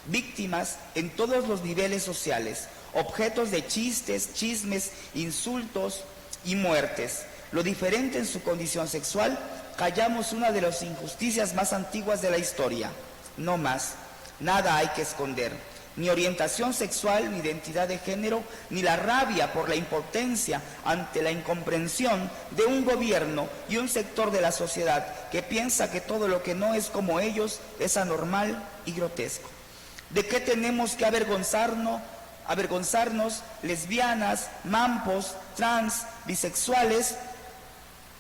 Speaker 10: Víctimas en todos los niveles sociales, objetos de chistes, chismes, insultos y muertes. Lo diferente en su condición sexual, callamos una de las injusticias más antiguas de la historia. No más, nada hay que esconder. Ni orientación sexual, ni identidad de género, ni la rabia por la impotencia ante la incomprensión de un gobierno y un sector de la sociedad que piensa que todo lo que no es como ellos es anormal y grotesco. ¿De qué tenemos que avergonzarnos, lesbianas, mampos, trans, bisexuales?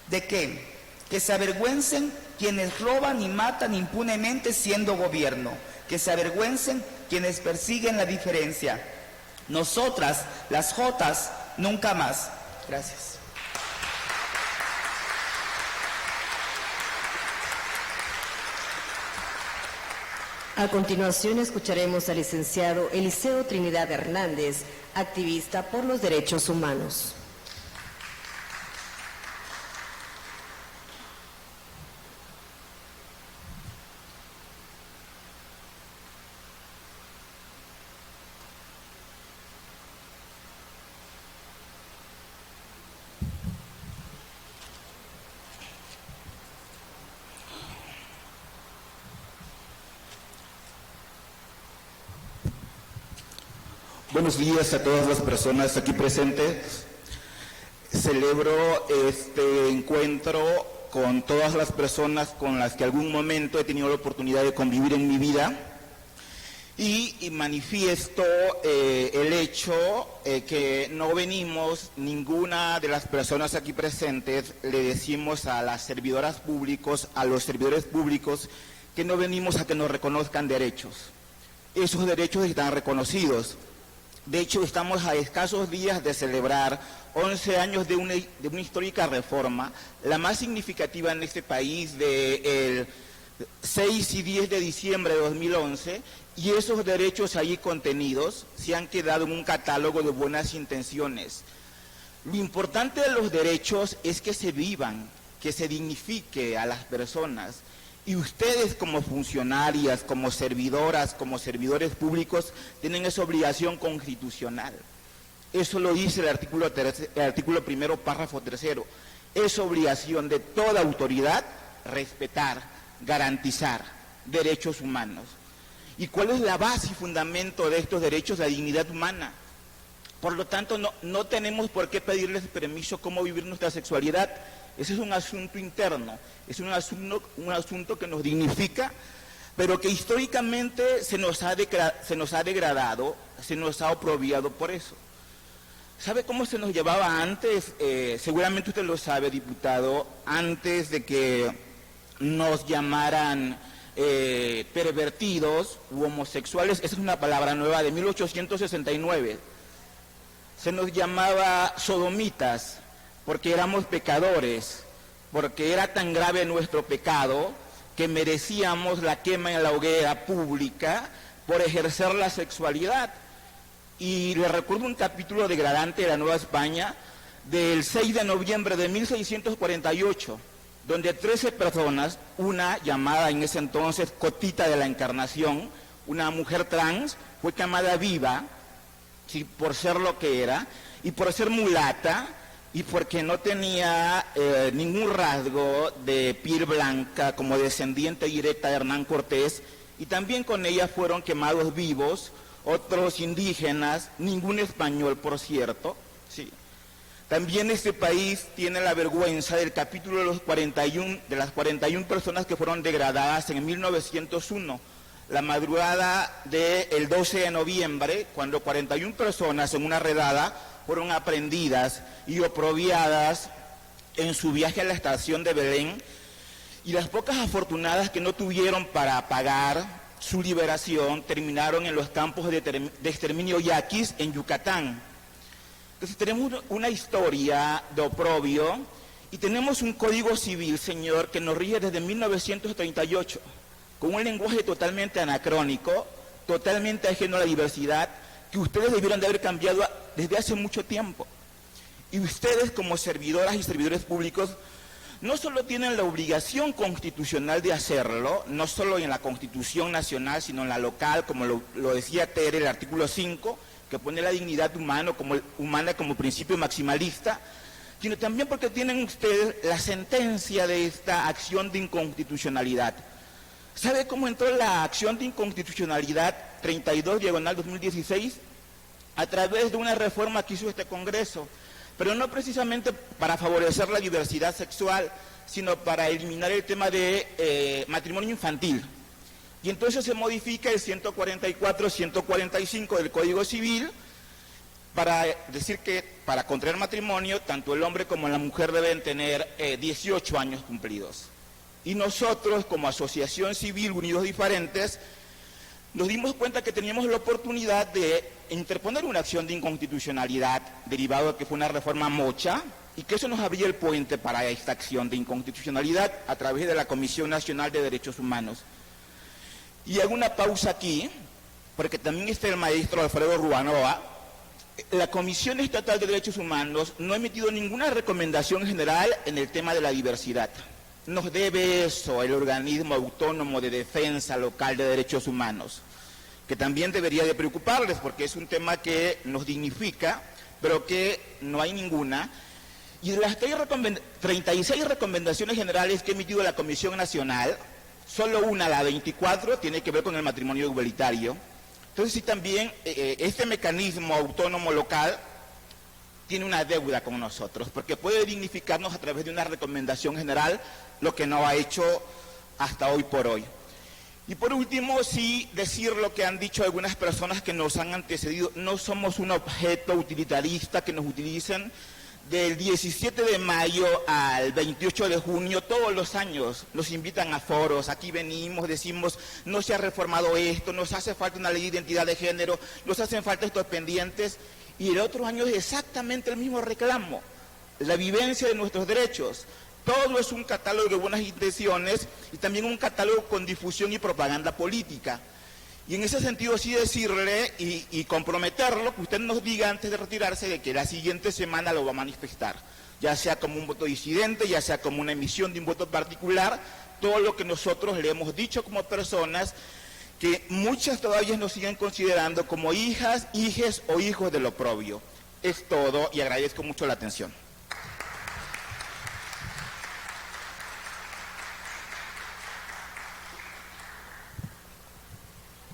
Speaker 10: ¿De qué? Que se avergüencen quienes roban y matan impunemente siendo gobierno. Que se avergüencen quienes persiguen la diferencia. Nosotras, las jotas, nunca más. Gracias.
Speaker 1: A continuación escucharemos al licenciado Eliseo Trinidad Hernández, activista por los derechos humanos.
Speaker 11: Buenos días a todas las personas aquí presentes. Celebro este encuentro con todas las personas con las que algún momento he tenido la oportunidad de convivir en mi vida y manifiesto el hecho que no venimos, ninguna de las personas aquí presentes le decimos a las servidoras públicos, a los servidores públicos, que no venimos a que nos reconozcan derechos. Esos derechos están reconocidos. De hecho, estamos a escasos días de celebrar 11 años de una histórica reforma, la más significativa en este país, del 6 y 10 de diciembre de 2011, y esos derechos allí contenidos se han quedado en un catálogo de buenas intenciones. Lo importante de los derechos es que se vivan, que se dignifique a las personas. Y ustedes como funcionarias, como servidoras, como servidores públicos, tienen esa obligación constitucional. Eso lo dice el artículo primero, párrafo tercero. Es obligación de toda autoridad respetar, garantizar derechos humanos. ¿Y cuál es la base y fundamento de estos derechos? La dignidad humana. Por lo tanto, no tenemos por qué pedirles permiso cómo vivir nuestra sexualidad. Ese es un asunto interno, es un asunto que nos dignifica, pero que históricamente se nos ha degradado, se nos ha oprobiado por eso. ¿Sabe cómo se nos llevaba antes? Seguramente usted lo sabe, diputado, antes de que nos llamaran pervertidos u homosexuales. Esa es una palabra nueva de 1869. Se nos llamaba sodomitas porque éramos pecadores, porque era tan grave nuestro pecado que merecíamos la quema en la hoguera pública por ejercer la sexualidad. Y le recuerdo un capítulo degradante de la Nueva España del 6 de noviembre de 1648, donde 13 personas, una llamada en ese entonces Cotita de la Encarnación, una mujer trans, fue quemada viva, sí, por ser lo que era, y por ser mulata, y porque no tenía ningún rasgo de piel blanca como descendiente directa de Hernán Cortés, y también con ella fueron quemados vivos otros indígenas, ningún español, por cierto. Sí. También este país tiene la vergüenza del capítulo de las 41 personas que fueron degradadas en 1901, la madrugada del 12 de noviembre, cuando 41 personas en una redada fueron aprehendidas y oprobiadas en su viaje a la estación de Belén, y las pocas afortunadas que no tuvieron para pagar su liberación terminaron en los campos de exterminio yaquis en Yucatán. Entonces tenemos una historia de oprobio y tenemos un código civil, señor, que nos rige desde 1938, con un lenguaje totalmente anacrónico, totalmente ajeno a la diversidad, que ustedes debieron de haber cambiado desde hace mucho tiempo. Y ustedes, como servidoras y servidores públicos, no solo tienen la obligación constitucional de hacerlo, no solo en la Constitución Nacional, sino en la local, como lo decía Tere, el artículo 5, que pone la dignidad humana como principio maximalista, sino también porque tienen ustedes la sentencia de esta acción de inconstitucionalidad. ¿Sabe cómo entró la acción de inconstitucionalidad 32/2016? A través de una reforma que hizo este Congreso, pero no precisamente para favorecer la diversidad sexual, sino para eliminar el tema de matrimonio infantil. Y entonces se modifica el 144, 145 del Código Civil para decir que para contraer matrimonio, tanto el hombre como la mujer deben tener 18 años cumplidos. Y nosotros, como Asociación Civil Unidos Diferentes, nos dimos cuenta que teníamos la oportunidad de interponer una acción de inconstitucionalidad derivado de que fue una reforma mocha, y que eso nos abría el puente para esta acción de inconstitucionalidad a través de la Comisión Nacional de Derechos Humanos. Y hago una pausa aquí, porque también está el maestro Alfredo Ruanoa. La Comisión Estatal de Derechos Humanos no ha emitido ninguna recomendación general en el tema de la diversidad. Nos debe eso el organismo autónomo de defensa local de derechos humanos, que también debería de preocuparles porque es un tema que nos dignifica, pero que no hay ninguna. Y de las 36 recomendaciones generales que ha emitido la Comisión Nacional, solo una, la 24, tiene que ver con el matrimonio igualitario. Entonces sí, también este mecanismo autónomo local tiene una deuda con nosotros, porque puede dignificarnos a través de una recomendación general, lo que no ha hecho hasta hoy por hoy. Y por último, sí decir lo que han dicho algunas personas que nos han antecedido: no somos un objeto utilitarista que nos utilicen. Del 17 de mayo al 28 de junio, todos los años nos invitan a foros, aquí venimos, decimos, no se ha reformado esto, nos hace falta una ley de identidad de género, nos hacen falta estos pendientes, y el otro año es exactamente el mismo reclamo, la vivencia de nuestros derechos. Todo es un catálogo de buenas intenciones y también un catálogo con difusión y propaganda política. Y en ese sentido sí decirle y comprometerlo, que usted nos diga antes de retirarse de que la siguiente semana lo va a manifestar, ya sea como un voto disidente, ya sea como una emisión de un voto particular, todo lo que nosotros le hemos dicho como personas, que muchas todavía nos siguen considerando como hijas, hijes o hijos del oprobio. Es todo y agradezco mucho la atención.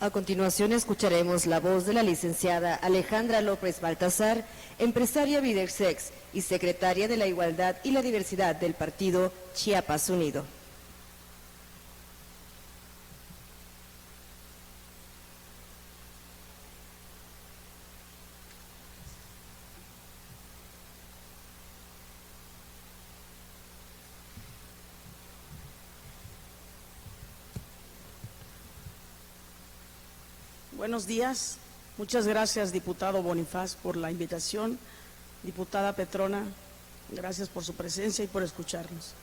Speaker 1: A continuación escucharemos la voz de la licenciada Alejandra López Baltazar, empresaria Videsex y secretaria de la Igualdad y la Diversidad del partido Chiapas Unido.
Speaker 12: Buenos días. Muchas gracias, diputado Bonifaz, por la invitación. Diputada Petrona, gracias por su presencia y por escucharnos.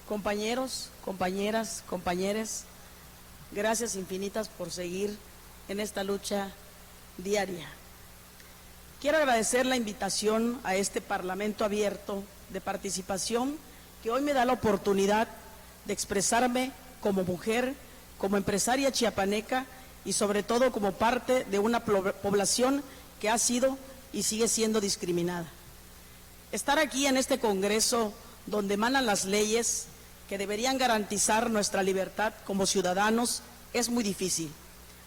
Speaker 12: Compañeros, compañeras, compañeres, gracias infinitas por seguir en esta lucha diaria. Quiero agradecer la invitación a este Parlamento abierto de participación que hoy me da la oportunidad de expresarme como mujer, como empresaria chiapaneca y sobre todo como parte de una población que ha sido y sigue siendo discriminada. Estar aquí en este Congreso donde emanan las leyes que deberían garantizar nuestra libertad como ciudadanos es muy difícil,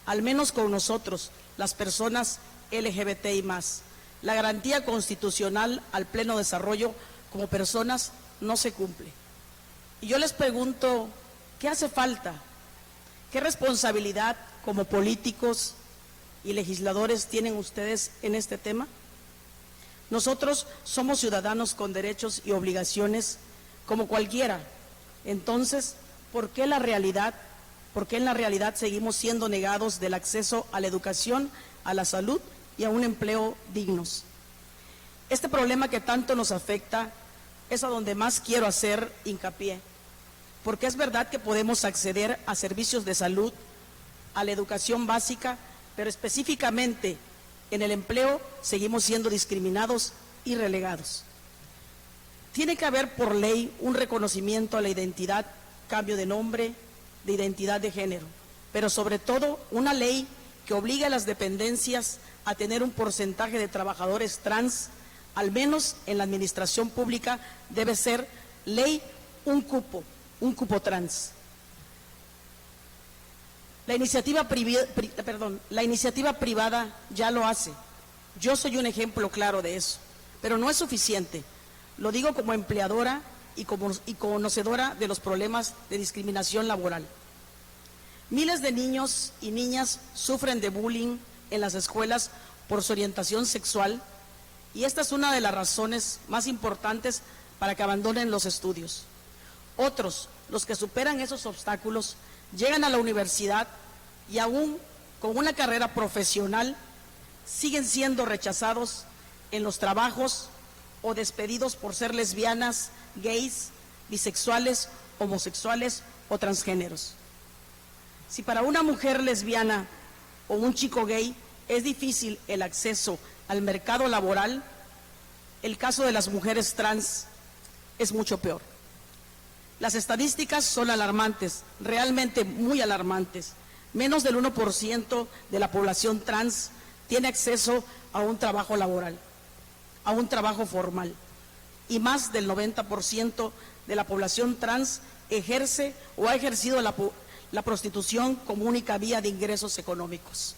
Speaker 12: al menos con nosotros, las personas LGBTI+. La garantía constitucional al pleno desarrollo como personas no se cumple. Y yo les pregunto, ¿qué hace falta? ¿Qué responsabilidad como políticos y legisladores tienen ustedes en este tema? Nosotros somos ciudadanos con derechos y obligaciones como cualquiera. Entonces, ¿por qué en la realidad seguimos siendo negados del acceso a la educación, a la salud y a un empleo dignos? Este problema que tanto nos afecta es a donde más quiero hacer hincapié, porque es verdad que podemos acceder a servicios de salud, a la educación básica, pero específicamente en el empleo seguimos siendo discriminados y relegados. Tiene que haber por ley un reconocimiento a la identidad, cambio de nombre, de identidad de género, pero sobre todo una ley que obligue a las dependencias a tener un porcentaje de trabajadores trans, al menos en la administración pública debe ser ley un cupo trans. La iniciativa privada ya lo hace. Yo soy un ejemplo claro de eso, pero no es suficiente. Lo digo como empleadora y conocedora de los problemas de discriminación laboral. Miles de niños y niñas sufren de bullying en las escuelas por su orientación sexual y esta es una de las razones más importantes para que abandonen los estudios. Otros, los que superan esos obstáculos, llegan a la universidad y aún con una carrera profesional siguen siendo rechazados en los trabajos o despedidos por ser lesbianas, gays, bisexuales, homosexuales o transgéneros. Si para una mujer lesbiana o un chico gay es difícil el acceso al mercado laboral, el caso de las mujeres trans es mucho peor. Las estadísticas son alarmantes, realmente muy alarmantes. Menos del 1% de la población trans tiene acceso a un trabajo laboral, a un trabajo formal. Y más del 90% de la población trans ejerce o ha ejercido la prostitución como única vía de ingresos económicos.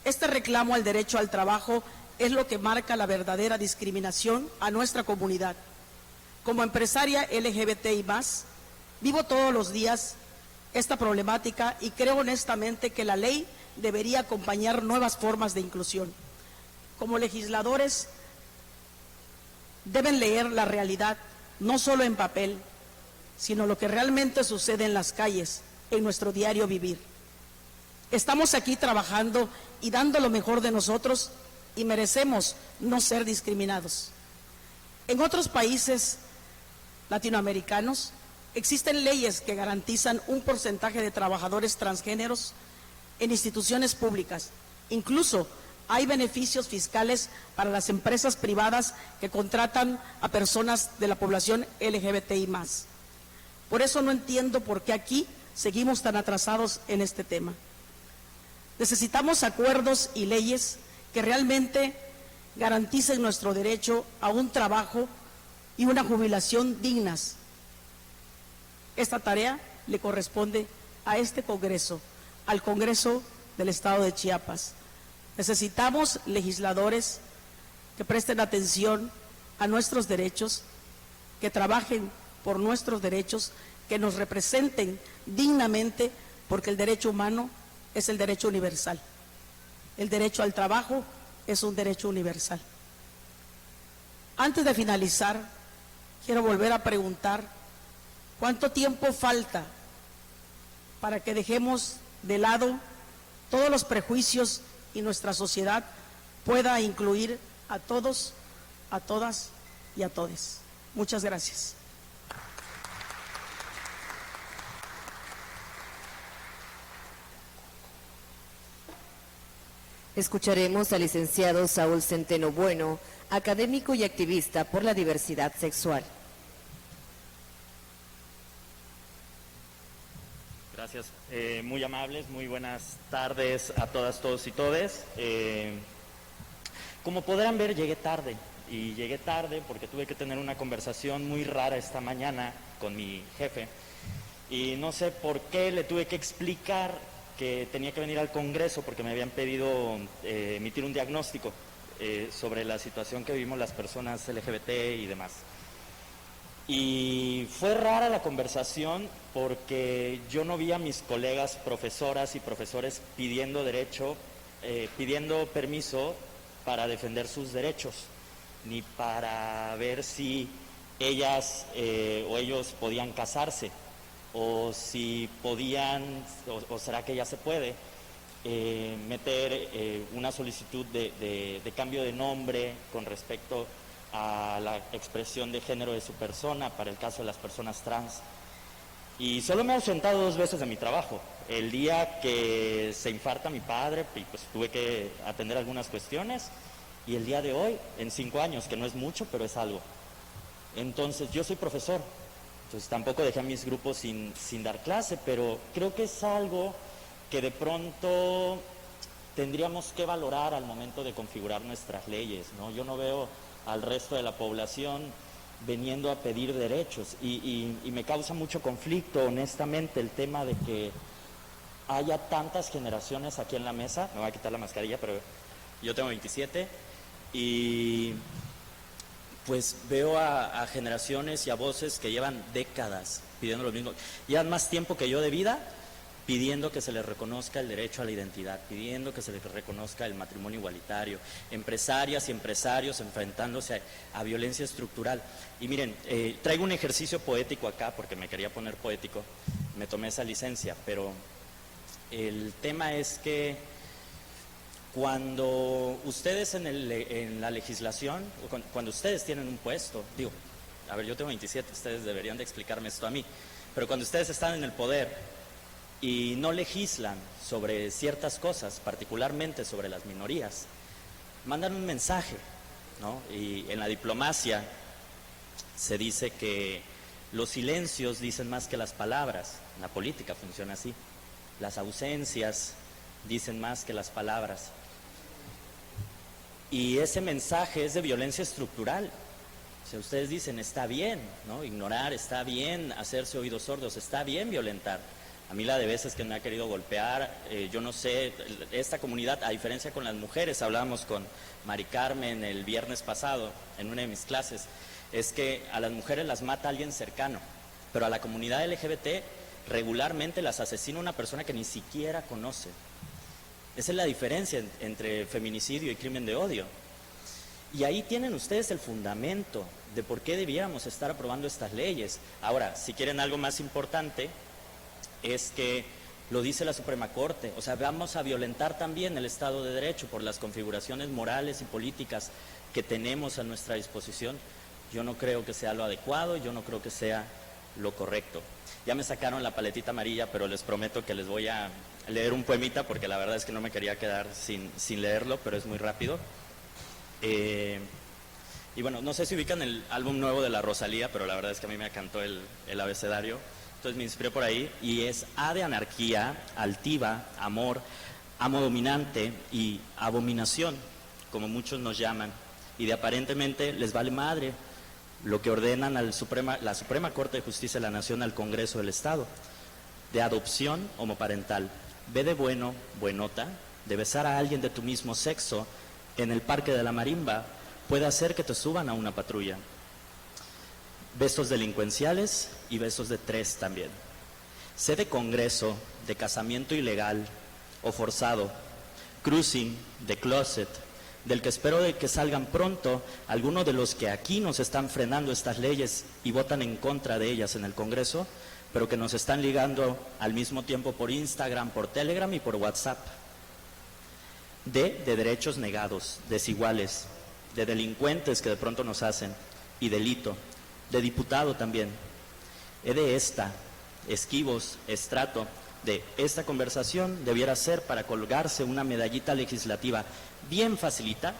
Speaker 12: Este reclamo al derecho al trabajo es lo que marca la verdadera discriminación a nuestra comunidad. Como empresaria LGBTI+, vivo todos los días esta problemática y creo honestamente que la ley debería acompañar nuevas formas de inclusión. Como legisladores deben leer la realidad, no solo en papel, sino lo que realmente sucede en las calles, en nuestro diario vivir. Estamos aquí trabajando y dando lo mejor de nosotros y merecemos no ser discriminados. En otros países latinoamericanos existen leyes que garantizan un porcentaje de trabajadores transgéneros en instituciones públicas. Incluso hay beneficios fiscales para las empresas privadas que contratan a personas de la población LGBTI+. Por eso no entiendo por qué aquí seguimos tan atrasados en este tema. Necesitamos acuerdos y leyes que realmente garanticen nuestro derecho a un trabajo y una jubilación dignas. Esta tarea le corresponde a este Congreso, al Congreso del Estado de Chiapas. Necesitamos legisladores que presten atención a nuestros derechos, que trabajen por nuestros derechos, que nos representen dignamente, porque el derecho humano es el derecho universal. El derecho al trabajo es un derecho universal. Antes de finalizar, quiero volver a preguntar, ¿cuánto tiempo falta para que dejemos de lado todos los prejuicios y nuestra sociedad pueda incluir a todos, a todas y a todes. Muchas gracias.
Speaker 1: Escucharemos al licenciado Saúl Centeno Bueno, académico y activista por la diversidad sexual.
Speaker 13: Gracias. Muy amables, muy buenas tardes a todas, todos y todes. Como podrán ver, llegué tarde. Y llegué tarde porque tuve que tener una conversación muy rara esta mañana con mi jefe. Y no sé por qué le tuve que explicar que tenía que venir al Congreso porque me habían pedido emitir un diagnóstico sobre la situación que vivimos las personas LGBT y demás. Y fue rara la conversación porque yo no vi a mis colegas profesoras y profesores pidiendo pidiendo permiso para defender sus derechos, ni para ver si ellas o ellos podían casarse, o si podían, o será que ya se puede, meter una solicitud de cambio de nombre con respecto a la expresión de género de su persona, para el caso de las personas trans. Y solo me he ausentado 2 veces de mi trabajo. El día que se infarta mi padre, y pues tuve que atender algunas cuestiones, y el día de hoy, en 5 años, que no es mucho, pero es algo. Entonces, yo soy profesor, entonces tampoco dejé a mis grupos sin dar clase, pero creo que es algo que de pronto tendríamos que valorar al momento de configurar nuestras leyes, ¿no? Yo no veo al resto de la población veniendo a pedir derechos y me causa mucho conflicto, honestamente, el tema de que haya tantas generaciones aquí en la mesa. Me voy a quitar la mascarilla, pero yo tengo 27 y pues veo a generaciones y a voces que llevan décadas pidiendo lo mismo, llevan más tiempo que yo de vida, pidiendo que se les reconozca el derecho a la identidad, pidiendo que se les reconozca el matrimonio igualitario, empresarias y empresarios enfrentándose a violencia estructural. Y miren, traigo un ejercicio poético acá porque me quería poner poético, me tomé esa licencia, pero el tema es que cuando ustedes en la legislación, cuando ustedes tienen un puesto, digo, a ver, yo tengo 27, ustedes deberían de explicarme esto a mí, pero cuando ustedes están en el poder y no legislan sobre ciertas cosas, particularmente sobre las minorías, mandan un mensaje, ¿no? Y en la diplomacia se dice que los silencios dicen más que las palabras, en la política funciona así, las ausencias dicen más que las palabras. Y ese mensaje es de violencia estructural. O sea, ustedes dicen, está bien, ¿no? Ignorar, está bien hacerse oídos sordos, está bien violentar. A mí la de veces que me ha querido golpear, yo no sé, esta comunidad, a diferencia con las mujeres, hablábamos con Mari Carmen el viernes pasado en una de mis clases, es que a las mujeres las mata alguien cercano, pero a la comunidad LGBT regularmente las asesina una persona que ni siquiera conoce. Esa es la diferencia entre feminicidio y crimen de odio. Y ahí tienen ustedes el fundamento de por qué debiéramos estar aprobando estas leyes. Ahora, si quieren algo más importante, es que lo dice la Suprema Corte. O sea, vamos a violentar también el Estado de Derecho por las configuraciones morales y políticas que tenemos a nuestra disposición. Yo no creo que sea lo adecuado, yo no creo que sea lo correcto. Ya me sacaron la paletita amarilla, pero les prometo que les voy a leer un poemita porque la verdad es que no me quería quedar sin leerlo, pero es muy rápido. Y bueno, no sé si ubican el álbum nuevo de la Rosalía, pero la verdad es que a mí me encantó el abecedario, entonces me inspiré por ahí, y es A de anarquía, altiva, amor, amo dominante y abominación, como muchos nos llaman, y de aparentemente les vale madre lo que ordenan la Suprema Corte de Justicia de la Nación al Congreso del Estado, de adopción homoparental, ve de bueno, buenota, de besar a alguien de tu mismo sexo en el Parque de la Marimba, puede hacer que te suban a una patrulla. Besos delincuenciales y besos de 3 también. Sé de congreso, de casamiento ilegal o forzado, cruising, de closet, del que espero de que salgan pronto algunos de los que aquí nos están frenando estas leyes y votan en contra de ellas en el Congreso, pero que nos están ligando al mismo tiempo por Instagram, por Telegram y por WhatsApp. D, de derechos negados, desiguales, de delincuentes que de pronto nos hacen, y delito, de diputado también. E de esta, esquivos, estrato, de esta conversación debiera ser para colgarse una medallita legislativa bien facilita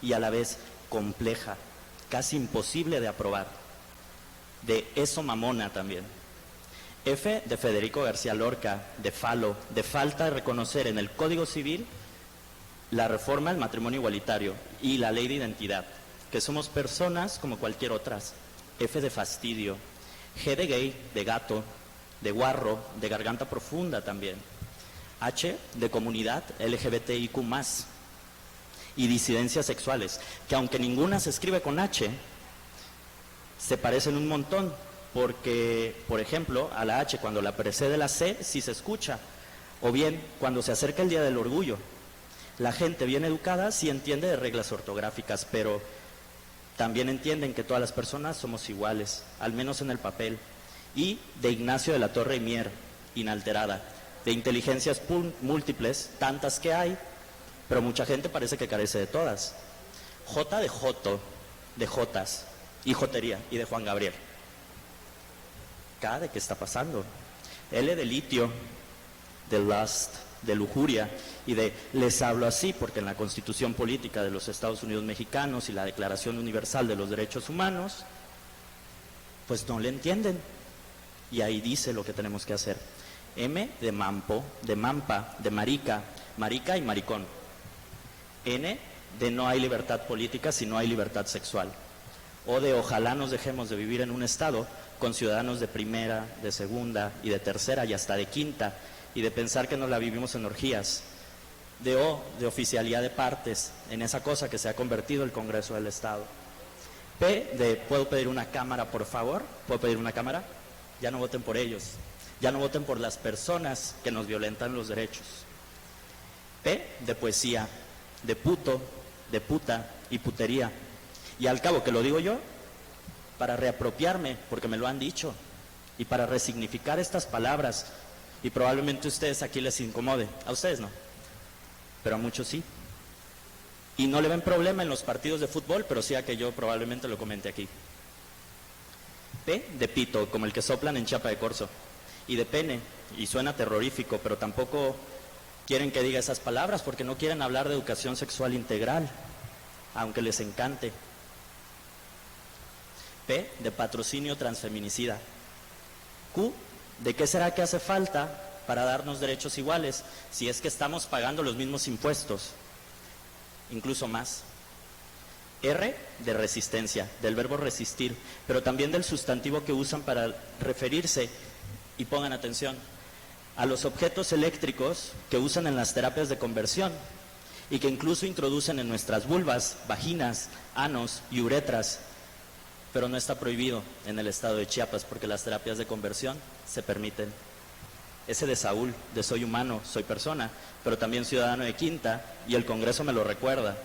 Speaker 13: y a la vez compleja, casi imposible de aprobar. De eso mamona también. F de Federico García Lorca, de falo, de falta de reconocer en el Código Civil la reforma al matrimonio igualitario y la ley de identidad, que somos personas como cualquier otras. F de fastidio. G de gay, de gato, de guarro, de garganta profunda también. H de comunidad LGBTIQ+, y disidencias sexuales, que aunque ninguna se escribe con H, se parecen un montón, porque, por ejemplo, a la H cuando la precede la C sí se escucha, o bien cuando se acerca el Día del Orgullo. La gente bien educada sí entiende de reglas ortográficas, pero también entienden que todas las personas somos iguales, al menos en el papel. Y de Ignacio de la Torre y Mier, inalterada, de inteligencias múltiples, tantas que hay, pero mucha gente parece que carece de todas. J de Joto, de Jotas, y Jotería, y de Juan Gabriel. K de qué está pasando. L de litio, de lust, de lujuria, y de les hablo así porque en la Constitución Política de los Estados Unidos Mexicanos y la Declaración Universal de los Derechos Humanos, pues no le entienden. Y ahí dice lo que tenemos que hacer. M de mampo, de mampa, de marica, marica y maricón. N de no hay libertad política si no hay libertad sexual. O de ojalá nos dejemos de vivir en un estado con ciudadanos de primera, de segunda y de tercera y hasta de quinta, y de pensar que nos la vivimos en orgías. De O de oficialidad de partes, en esa cosa que se ha convertido el Congreso del Estado. P de ¿puedo pedir una cámara, por favor? ¿Puedo pedir una cámara? Ya no voten por ellos, ya no voten por las personas que nos violentan los derechos. P de poesía, de puto, de puta y putería. Y al cabo que lo digo yo, para reapropiarme, porque me lo han dicho, y para resignificar estas palabras, y probablemente a ustedes aquí les incomode, a ustedes no, pero a muchos sí. Y no le ven problema en los partidos de fútbol, pero sí a que yo probablemente lo comente aquí. P de pito, como el que soplan en Chiapa de Corzo, y de pene, y suena terrorífico, pero tampoco quieren que diga esas palabras porque no quieren hablar de educación sexual integral, aunque les encante. P de patrocinio transfeminicida. Q de qué será que hace falta para darnos derechos iguales si es que estamos pagando los mismos impuestos, incluso más. R de resistencia, del verbo resistir, pero también del sustantivo que usan para referirse, y pongan atención, a los objetos eléctricos que usan en las terapias de conversión y que incluso introducen en nuestras vulvas, vaginas, anos y uretras, pero no está prohibido en el estado de Chiapas porque las terapias de conversión se permiten. Ese de Saúl, de soy humano, soy persona, pero también ciudadano de Quinta, y el Congreso me lo recuerda,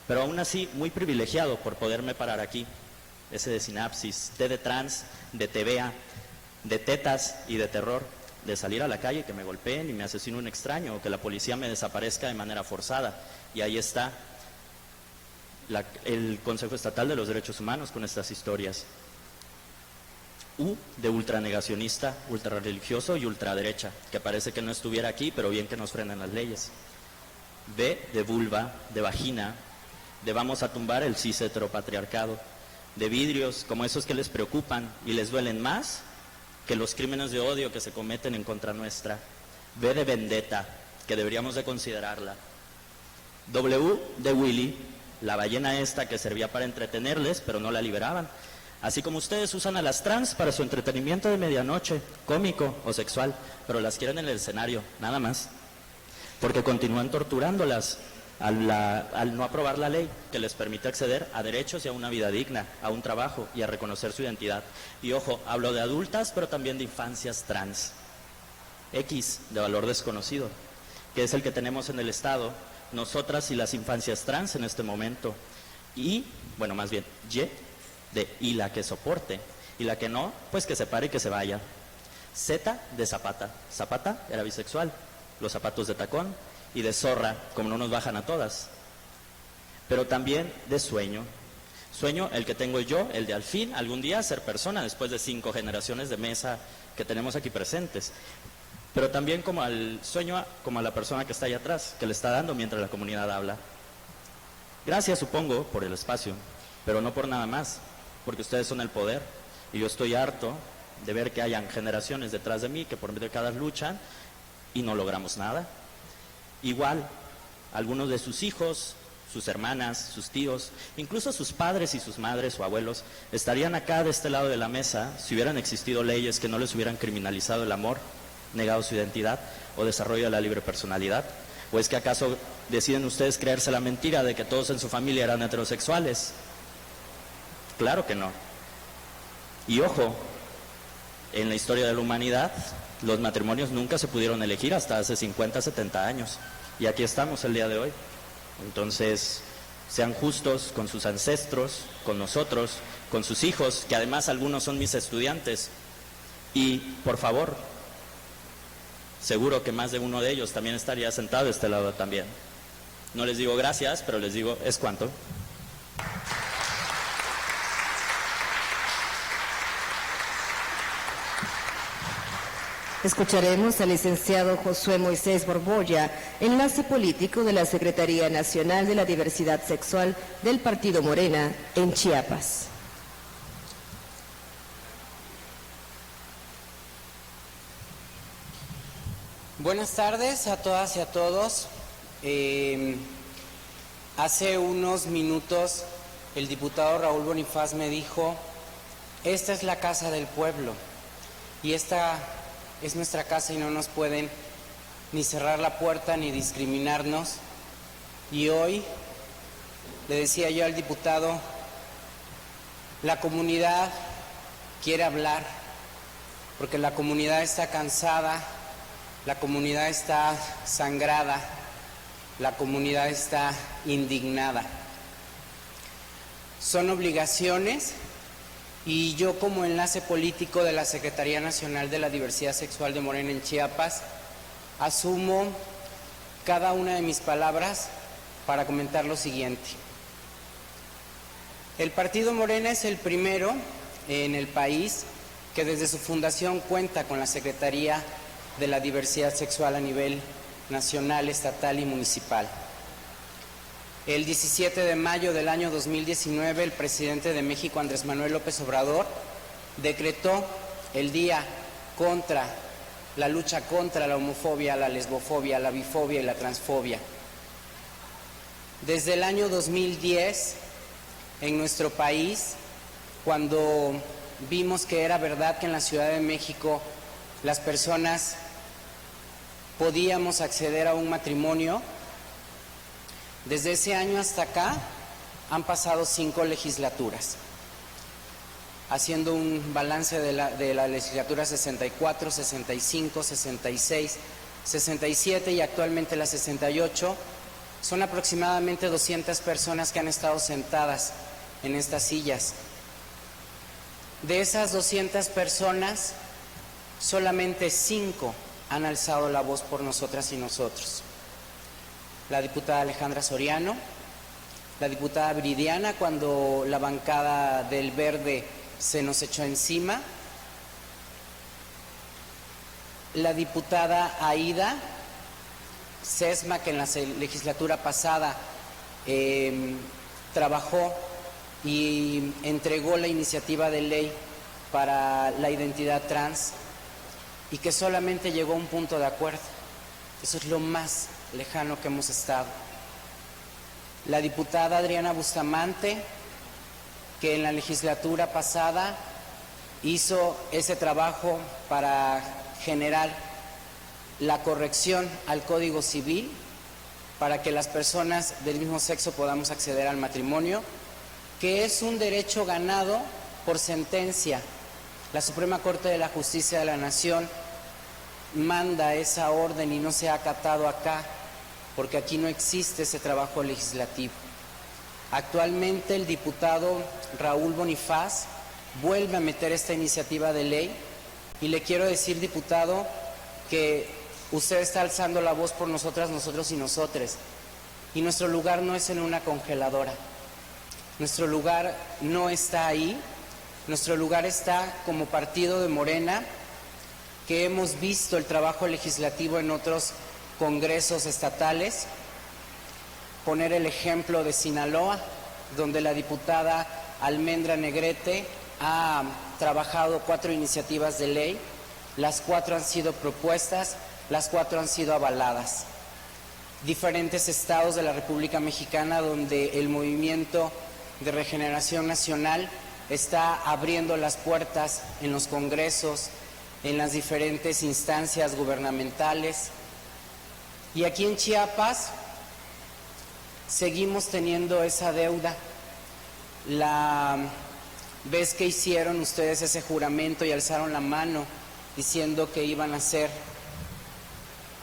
Speaker 13: pero aún así muy privilegiado por poderme parar aquí. Ese de sinapsis, T de trans, de TVA, de tetas y de terror, de salir a la calle, que me golpeen y me asesine un extraño, o que la policía me desaparezca de manera forzada. Y ahí está el Consejo Estatal de los Derechos Humanos con estas historias. U de ultranegacionista, ultrarreligioso y ultraderecha, que parece que no estuviera aquí, pero bien que nos frenan las leyes. B de vulva, de vagina, de vamos a tumbar el cis heteropatriarcado, de vidrios como esos que les preocupan y les duelen más que los crímenes de odio que se cometen en contra nuestra. V de vendetta, que deberíamos de considerarla. W de Willy, la ballena esta que servía para entretenerles, pero no la liberaban. Así como ustedes usan a las trans para su entretenimiento de medianoche, cómico o sexual, pero las quieren en el escenario, nada más. Porque continúan torturándolas al no aprobar la ley que les permite acceder a derechos y a una vida digna, a un trabajo y a reconocer su identidad. Y ojo, hablo de adultas, pero también de infancias trans. X, de valor desconocido, que es el que tenemos en el Estado, nosotras y las infancias trans en este momento. Y, bueno, más bien, Y, de y la que soporte, y la que no, pues que se pare y que se vaya. Z, de Zapata. Zapata era bisexual, los zapatos de tacón, y de zorra, como no nos bajan a todas, pero también de sueño. Sueño el que tengo yo, el de al fin algún día ser persona después de 5 generaciones de mesa que tenemos aquí presentes. Pero también como al sueño, como a la persona que está ahí atrás, que le está dando mientras la comunidad habla. Gracias, supongo, por el espacio, pero no por nada más, porque ustedes son el poder y yo estoy harto de ver que hayan generaciones detrás de mí que por décadas luchan y no logramos nada. Igual, algunos de sus hijos, sus hermanas, sus tíos, incluso sus padres y sus madres o abuelos estarían acá de este lado de la mesa si hubieran existido leyes que no les hubieran criminalizado el amor, negado su identidad o desarrollo de la libre personalidad. ¿O es que acaso deciden ustedes creerse la mentira de que todos en su familia eran heterosexuales? Claro que no. Y ojo, en la historia de la humanidad, los matrimonios nunca se pudieron elegir hasta hace 50, 70 años. Y aquí estamos el día de hoy. Entonces, sean justos con sus ancestros, con nosotros, con sus hijos, que además algunos son mis estudiantes. Y, por favor, seguro que más de uno de ellos también estaría sentado de este lado también. No les digo gracias, pero les digo, ¿es cuánto?
Speaker 1: Escucharemos al licenciado Josué Moisés Borbolla, enlace político de la Secretaría Nacional de la Diversidad Sexual del Partido Morena en Chiapas.
Speaker 14: Buenas tardes a todas y a todos. Hace unos minutos el diputado Raúl Bonifaz me dijo, esta es la casa del pueblo y esta es nuestra casa y no nos pueden ni cerrar la puerta ni discriminarnos. Y hoy le decía yo al diputado, la comunidad quiere hablar porque la comunidad está cansada, la comunidad está sangrada, la comunidad está indignada. Son obligaciones y yo como enlace político de la Secretaría Nacional de la Diversidad Sexual de Morena en Chiapas, asumo cada una de mis palabras para comentar lo siguiente. El Partido Morena es el primero en el país que desde su fundación cuenta con la Secretaría de la Diversidad Sexual a nivel nacional, estatal y municipal. El 17 de mayo del año 2019, el presidente de México, Andrés Manuel López Obrador, decretó el día contra la lucha contra la homofobia, la lesbofobia, la bifobia y la transfobia. Desde el año 2010, en nuestro país, cuando vimos que era verdad que en la Ciudad de México las personas podíamos acceder a un matrimonio, desde ese año hasta acá han pasado 5 legislaturas. Haciendo un balance de la legislatura 64, 65, 66, 67 y actualmente la 68, son aproximadamente 200 personas que han estado sentadas en estas sillas. De esas 200 personas, solamente 5 han alzado la voz por nosotras y nosotros. La diputada Alejandra Soriano, la diputada Viridiana cuando la bancada del Verde se nos echó encima, la diputada Aida Sesma, que en la legislatura pasada trabajó y entregó la iniciativa de ley para la identidad trans y que solamente llegó a un punto de acuerdo. Eso es lo más lejano que hemos estado. La diputada Adriana Bustamante, que en la legislatura pasada hizo ese trabajo para generar la corrección al Código Civil para que las personas del mismo sexo podamos acceder al matrimonio, que es un derecho ganado por sentencia. La Suprema Corte de la Justicia de la Nación manda esa orden y no se ha acatado acá, porque aquí no existe ese trabajo legislativo. Actualmente el diputado Raúl Bonifaz vuelve a meter esta iniciativa de ley y le quiero decir, diputado, que Usted está alzando la voz por nosotras, nosotros y nosotres. Y nuestro lugar no es en una congeladora. Nuestro lugar no está ahí. Nuestro lugar está como partido de Morena, que hemos visto el trabajo legislativo en otros congresos estatales. Poner el ejemplo de Sinaloa, donde la diputada Almendra Negrete ha trabajado 4 iniciativas de ley. Las 4 han sido propuestas, las 4 han sido avaladas. Diferentes estados de la República Mexicana donde el Movimiento de Regeneración Nacional está abriendo las puertas en los congresos, en las diferentes instancias gubernamentales. Y aquí en Chiapas seguimos teniendo esa deuda. La vez que hicieron ustedes ese juramento y alzaron la mano diciendo que iban a hacer,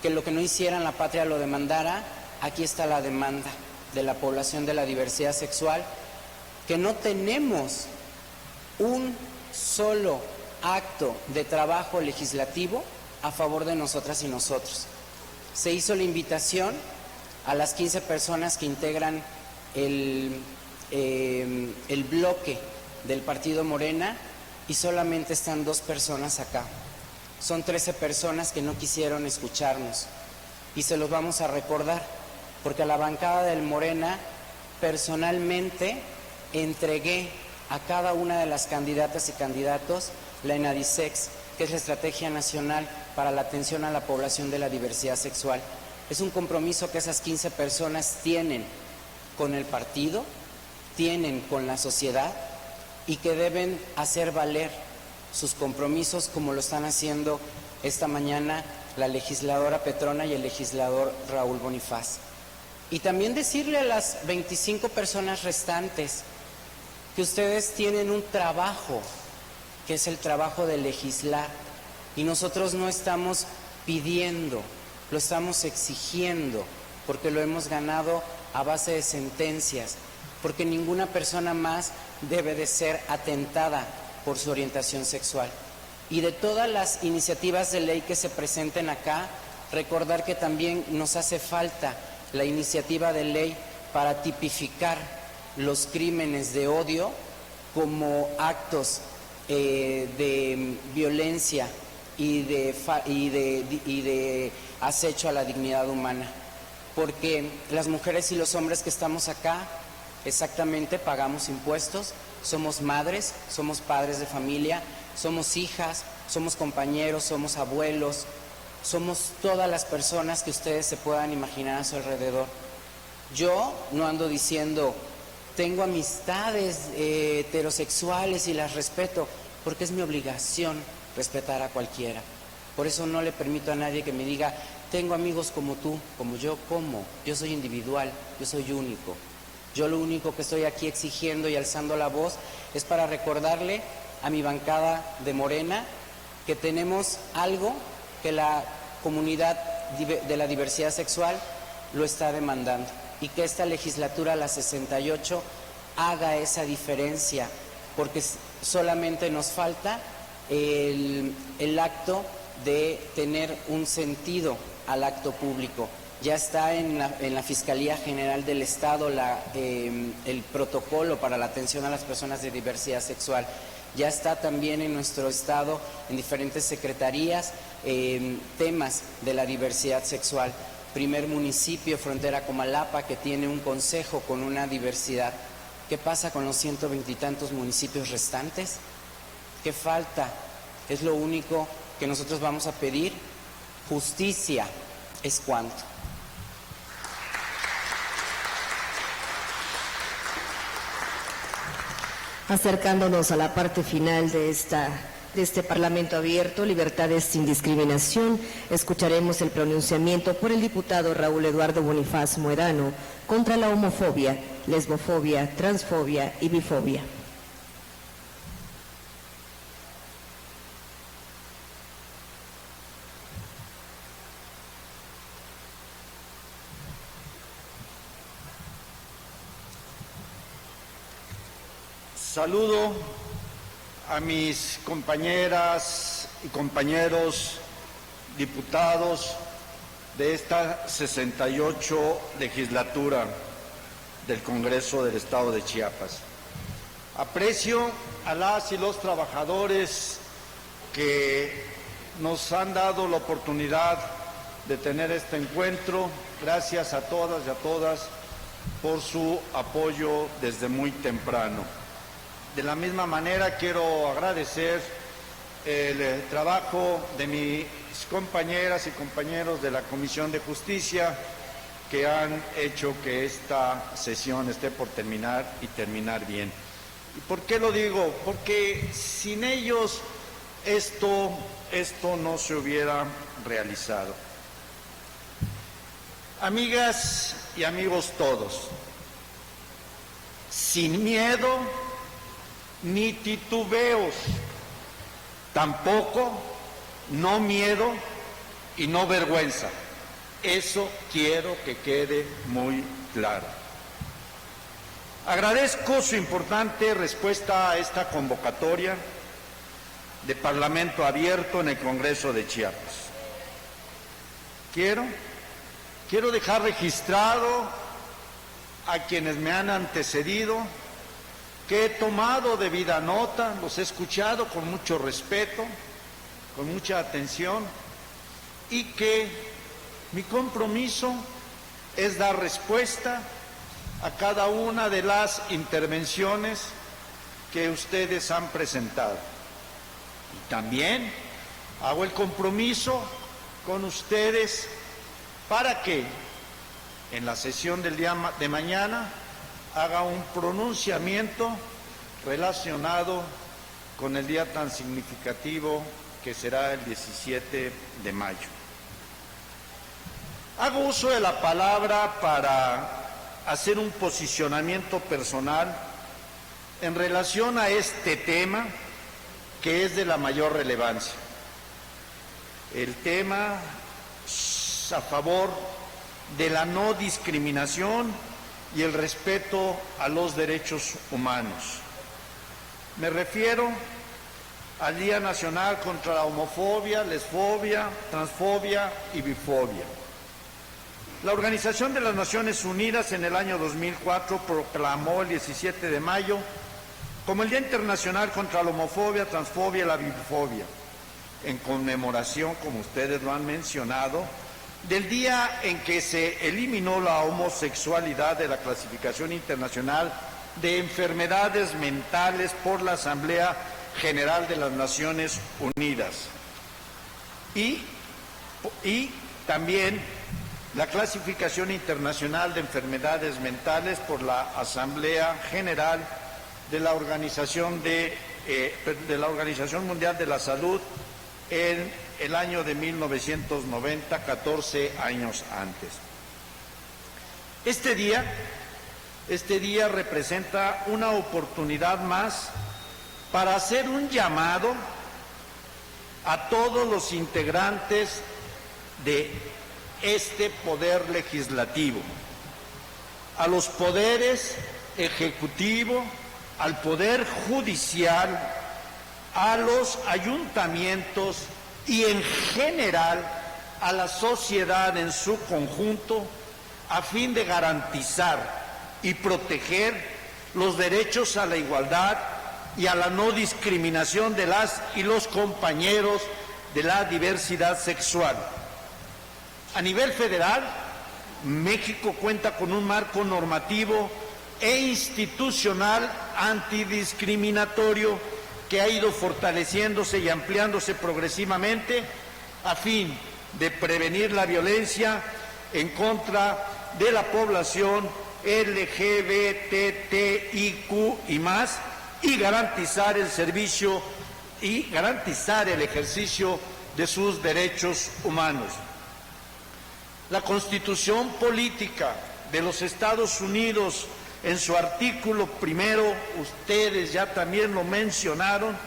Speaker 14: que lo que no hicieran la patria lo demandara, aquí está la demanda de la población de la diversidad sexual, que no tenemos un solo acto de trabajo legislativo a favor de nosotras y nosotros. Se hizo la invitación a las 15 personas que integran el bloque del Partido Morena y solamente están 2 personas acá. Son 13 personas que no quisieron escucharnos y se los vamos a recordar, porque a la bancada del Morena personalmente entregué a cada una de las candidatas y candidatos la ENADISEX, que es la Estrategia Nacional para la Atención a la Población de la Diversidad Sexual. Es un compromiso que esas 15 personas tienen con el partido, tienen con la sociedad y que deben hacer valer sus compromisos como lo están haciendo esta mañana la legisladora Petrona y el legislador Raúl Bonifaz. Y también decirle a las 25 personas restantes que ustedes tienen un trabajo, que es el trabajo de legislar, y nosotros no estamos pidiendo, lo estamos exigiendo, porque lo hemos ganado a base de sentencias, porque ninguna persona más debe de ser atentada por su orientación sexual. Y de todas las iniciativas de ley que se presenten acá, recordar que también nos hace falta la iniciativa de ley para tipificar los crímenes de odio como actos de violencia y de acecho a la dignidad humana. Porque las mujeres y los hombres que estamos acá exactamente pagamos impuestos, somos madres, somos padres de familia, somos hijas, somos compañeros, somos abuelos, somos todas las personas que ustedes se puedan imaginar a su alrededor. Yo no ando diciendo, tengo amistades heterosexuales y las respeto, porque es mi obligación respetar a cualquiera. Por eso no le permito a nadie que me diga, tengo amigos como tú, como yo, ¿cómo? Yo soy individual, yo soy único. Yo lo único que estoy aquí exigiendo y alzando la voz es para recordarle a mi bancada de Morena que tenemos algo que la comunidad de la diversidad sexual lo está demandando y que esta legislatura, la 68, haga esa diferencia, porque solamente nos falta el acto de tener un sentido al acto público. Ya está en la Fiscalía General del Estado el protocolo para la atención a las personas de diversidad sexual. Ya está también en nuestro estado, en diferentes secretarías, temas de la diversidad sexual. Primer municipio, frontera Comalapa, que tiene un consejo con una diversidad. ¿Qué pasa con los 120 y tantos municipios restantes? ¿Qué falta? Es lo único que nosotros vamos a pedir. Justicia es cuanto.
Speaker 1: Acercándonos a la parte final de este Parlamento abierto, Libertades sin discriminación, escucharemos el pronunciamiento por el diputado Raúl Eduardo Bonifaz Muedano contra la homofobia, lesbofobia, transfobia y bifobia.
Speaker 2: Saludo a mis compañeras y compañeros diputados de esta 68 legislatura del Congreso del Estado de Chiapas. Aprecio a las y los trabajadores que nos han dado la oportunidad de tener este encuentro. Gracias a todas y a todas por su apoyo desde muy temprano. De la misma manera quiero agradecer el trabajo de mis compañeras y compañeros de la Comisión de Justicia que han hecho que esta sesión esté por terminar y terminar bien. ¿Y por qué lo digo? Porque sin ellos esto no se hubiera realizado. Amigas y amigos todos, sin miedo ni titubeos, tampoco no miedo y no vergüenza. Eso quiero que quede muy claro. Agradezco su importante respuesta a esta convocatoria de Parlamento abierto en el Congreso de Chiapas. Quiero dejar registrado a quienes me han antecedido que he tomado debida nota, los he escuchado con mucho respeto, con mucha atención, y que mi compromiso es dar respuesta a cada una de las intervenciones que ustedes han presentado. Y también hago el compromiso con ustedes para que en la sesión del día de mañana haga un pronunciamiento relacionado con el día tan significativo que será el 17 de mayo. Hago uso de la palabra para hacer un posicionamiento personal en relación a este tema que es de la mayor relevancia. El tema a favor de la no discriminación y el respeto a los derechos humanos. Me refiero al Día Nacional contra la homofobia, lesfobia, transfobia y bifobia. La Organización de las Naciones Unidas en el año 2004 proclamó el 17 de mayo como el Día Internacional contra la homofobia, transfobia y la bifobia, en conmemoración, como ustedes lo han mencionado, del día en que se eliminó la homosexualidad de la Clasificación Internacional de Enfermedades Mentales por la Asamblea General de las Naciones Unidas. Y también la Clasificación Internacional de Enfermedades Mentales por la Asamblea General de la Organización Mundial de la Salud en el año de 1990, 14 años antes. Este día representa una oportunidad más para hacer un llamado a todos los integrantes de este poder legislativo, a los poderes ejecutivo, al poder judicial, a los ayuntamientos y en general a la sociedad en su conjunto, a fin de garantizar y proteger los derechos a la igualdad y a la no discriminación de las y los compañeros de la diversidad sexual. A nivel federal, México cuenta con un marco normativo e institucional antidiscriminatorio que ha ido fortaleciéndose y ampliándose progresivamente a fin de prevenir la violencia en contra de la población LGBTIQ y más, y garantizar el servicio y garantizar el ejercicio de sus derechos humanos. La Constitución Política de los Estados Unidos, en su artículo primero, ustedes ya también lo mencionaron,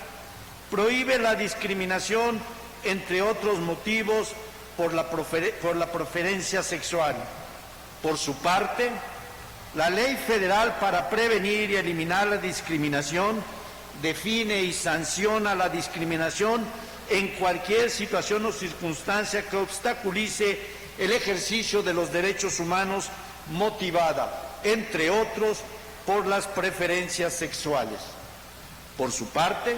Speaker 2: prohíbe la discriminación, entre otros motivos, por la preferencia sexual. Por su parte, la Ley Federal para prevenir y eliminar la discriminación define y sanciona la discriminación en cualquier situación o circunstancia que obstaculice el ejercicio de los derechos humanos motivada, entre otros, por las preferencias sexuales. Por su parte,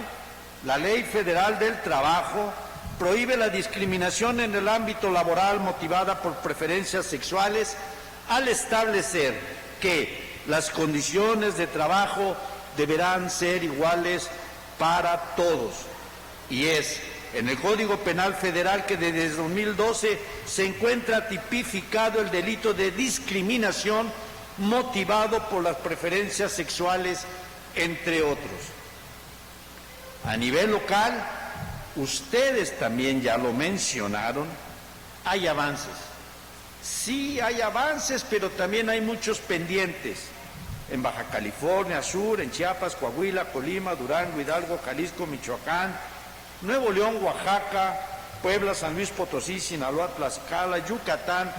Speaker 2: la Ley Federal del Trabajo prohíbe la discriminación en el ámbito laboral motivada por preferencias sexuales al establecer que las condiciones de trabajo deberán ser iguales para todos. Y es en el Código Penal Federal que desde 2012 se encuentra tipificado el delito de discriminación motivado por las preferencias sexuales, entre otros. A nivel local, ustedes también ya lo mencionaron, hay avances. Sí, hay avances, pero también hay muchos pendientes. En Baja California Sur, en Chiapas, Coahuila, Colima, Durango, Hidalgo, Jalisco, Michoacán, Nuevo León, Oaxaca, Puebla, San Luis Potosí, Sinaloa, Tlaxcala, Yucatán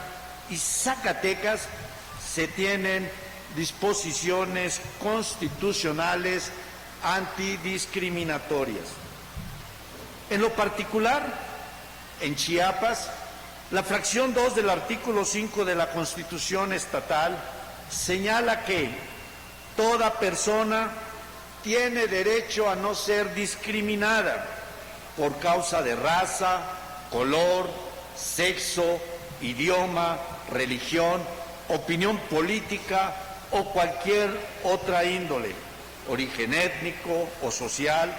Speaker 2: y Zacatecas se tienen disposiciones constitucionales antidiscriminatorias. En lo particular, en Chiapas, la fracción 2 del artículo 5 de la Constitución estatal señala que toda persona tiene derecho a no ser discriminada por causa de raza, color, sexo, idioma, religión, opinión política o cualquier otra índole, origen étnico o social,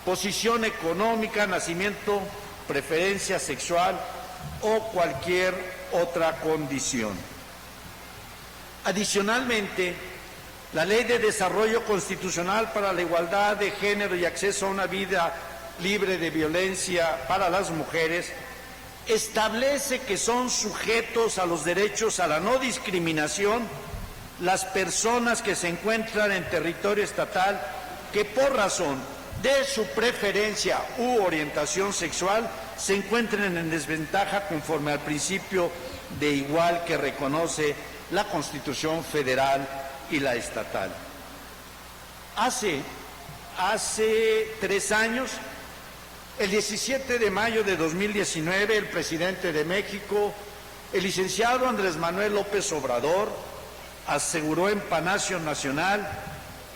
Speaker 2: posición económica, nacimiento, preferencia sexual o cualquier otra condición. Adicionalmente, la Ley de Desarrollo Constitucional para la Igualdad de Género y Acceso a una Vida Libre de Violencia para las Mujeres establece que son sujetos a los derechos a la no discriminación las personas que se encuentran en territorio estatal que por razón de su preferencia u orientación sexual se encuentren en desventaja conforme al principio de igual que reconoce la Constitución Federal y la estatal. Hace 3 años, el 17 de mayo de 2019, el presidente de México, el licenciado Andrés Manuel López Obrador, aseguró en Palacio Nacional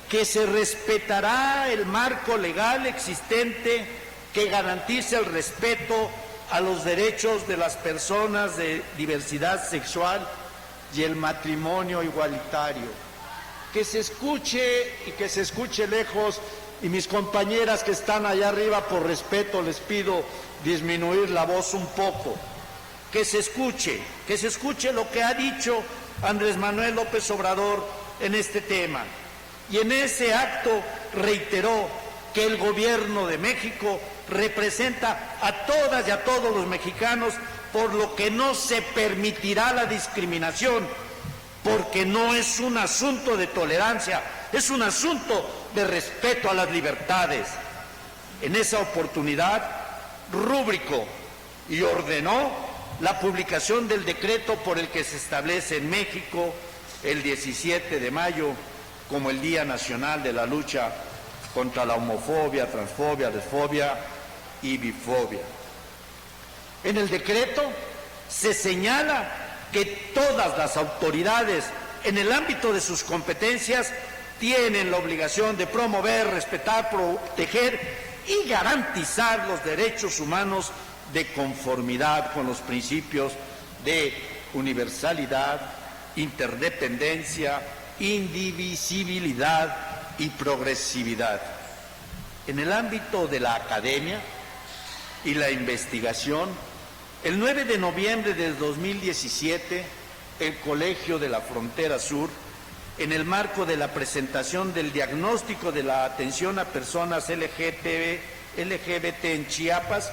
Speaker 2: que se respetará el marco legal existente que garantice el respeto a los derechos de las personas de diversidad sexual y el matrimonio igualitario. Que se escuche y que se escuche lejos, y mis compañeras que están allá arriba, por respeto les pido disminuir la voz un poco. Que se escuche lo que ha dicho Andrés Manuel López Obrador en este tema. Y en ese acto reiteró que el gobierno de México representa a todas y a todos los mexicanos, por lo que no se permitirá la discriminación, porque no es un asunto de tolerancia, es un asunto de respeto a las libertades. En esa oportunidad rubricó y ordenó la publicación del decreto por el que se establece en México el 17 de mayo como el Día Nacional de la Lucha contra la homofobia, transfobia, lesfobia y bifobia. En el decreto se señala que todas las autoridades en el ámbito de sus competencias tienen la obligación de promover, respetar, proteger y garantizar los derechos humanos de conformidad con los principios de universalidad, interdependencia, indivisibilidad y progresividad. En el ámbito de la academia y la investigación, el 9 de noviembre del 2017, el Colegio de la Frontera Sur, en el marco de la presentación del diagnóstico de la atención a personas LGBT en Chiapas,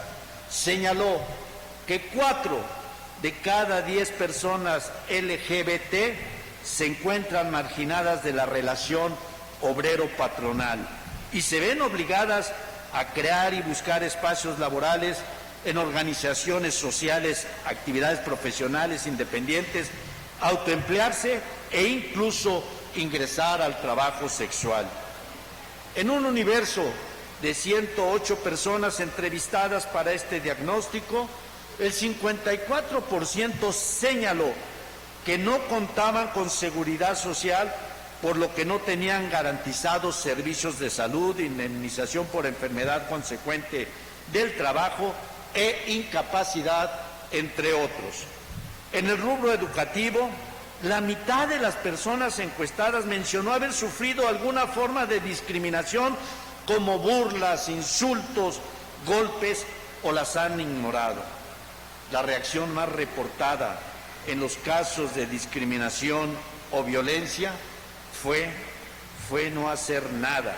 Speaker 2: señaló que 4 de cada 10 personas LGBT se encuentran marginadas de la relación obrero-patronal y se ven obligadas a crear y buscar espacios laborales en organizaciones sociales, actividades profesionales independientes, autoemplearse e incluso ingresar al trabajo sexual. En un universo de 108 personas entrevistadas para este diagnóstico, El 54% señaló que no contaban con seguridad social, por lo que no tenían garantizados servicios de salud, indemnización por enfermedad consecuente del trabajo e incapacidad, entre otros. En el rubro educativo, la mitad de las personas encuestadas mencionó haber sufrido alguna forma de discriminación, como burlas, insultos, golpes, o las han ignorado. La reacción más reportada en los casos de discriminación o violencia fue no hacer nada,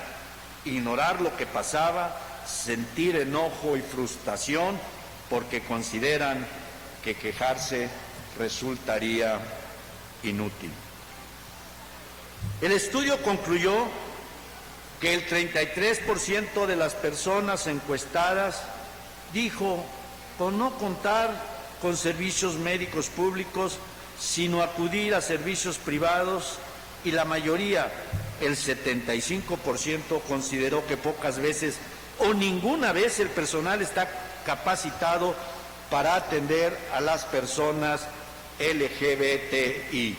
Speaker 2: ignorar lo que pasaba, sentir enojo y frustración porque consideran que quejarse resultaría inútil. El estudio concluyó que el 33% de las personas encuestadas dijo con no contar con servicios médicos públicos, sino acudir a servicios privados, y la mayoría, el 75%, consideró que pocas veces o ninguna vez el personal está capacitado para atender a las personas LGBTI.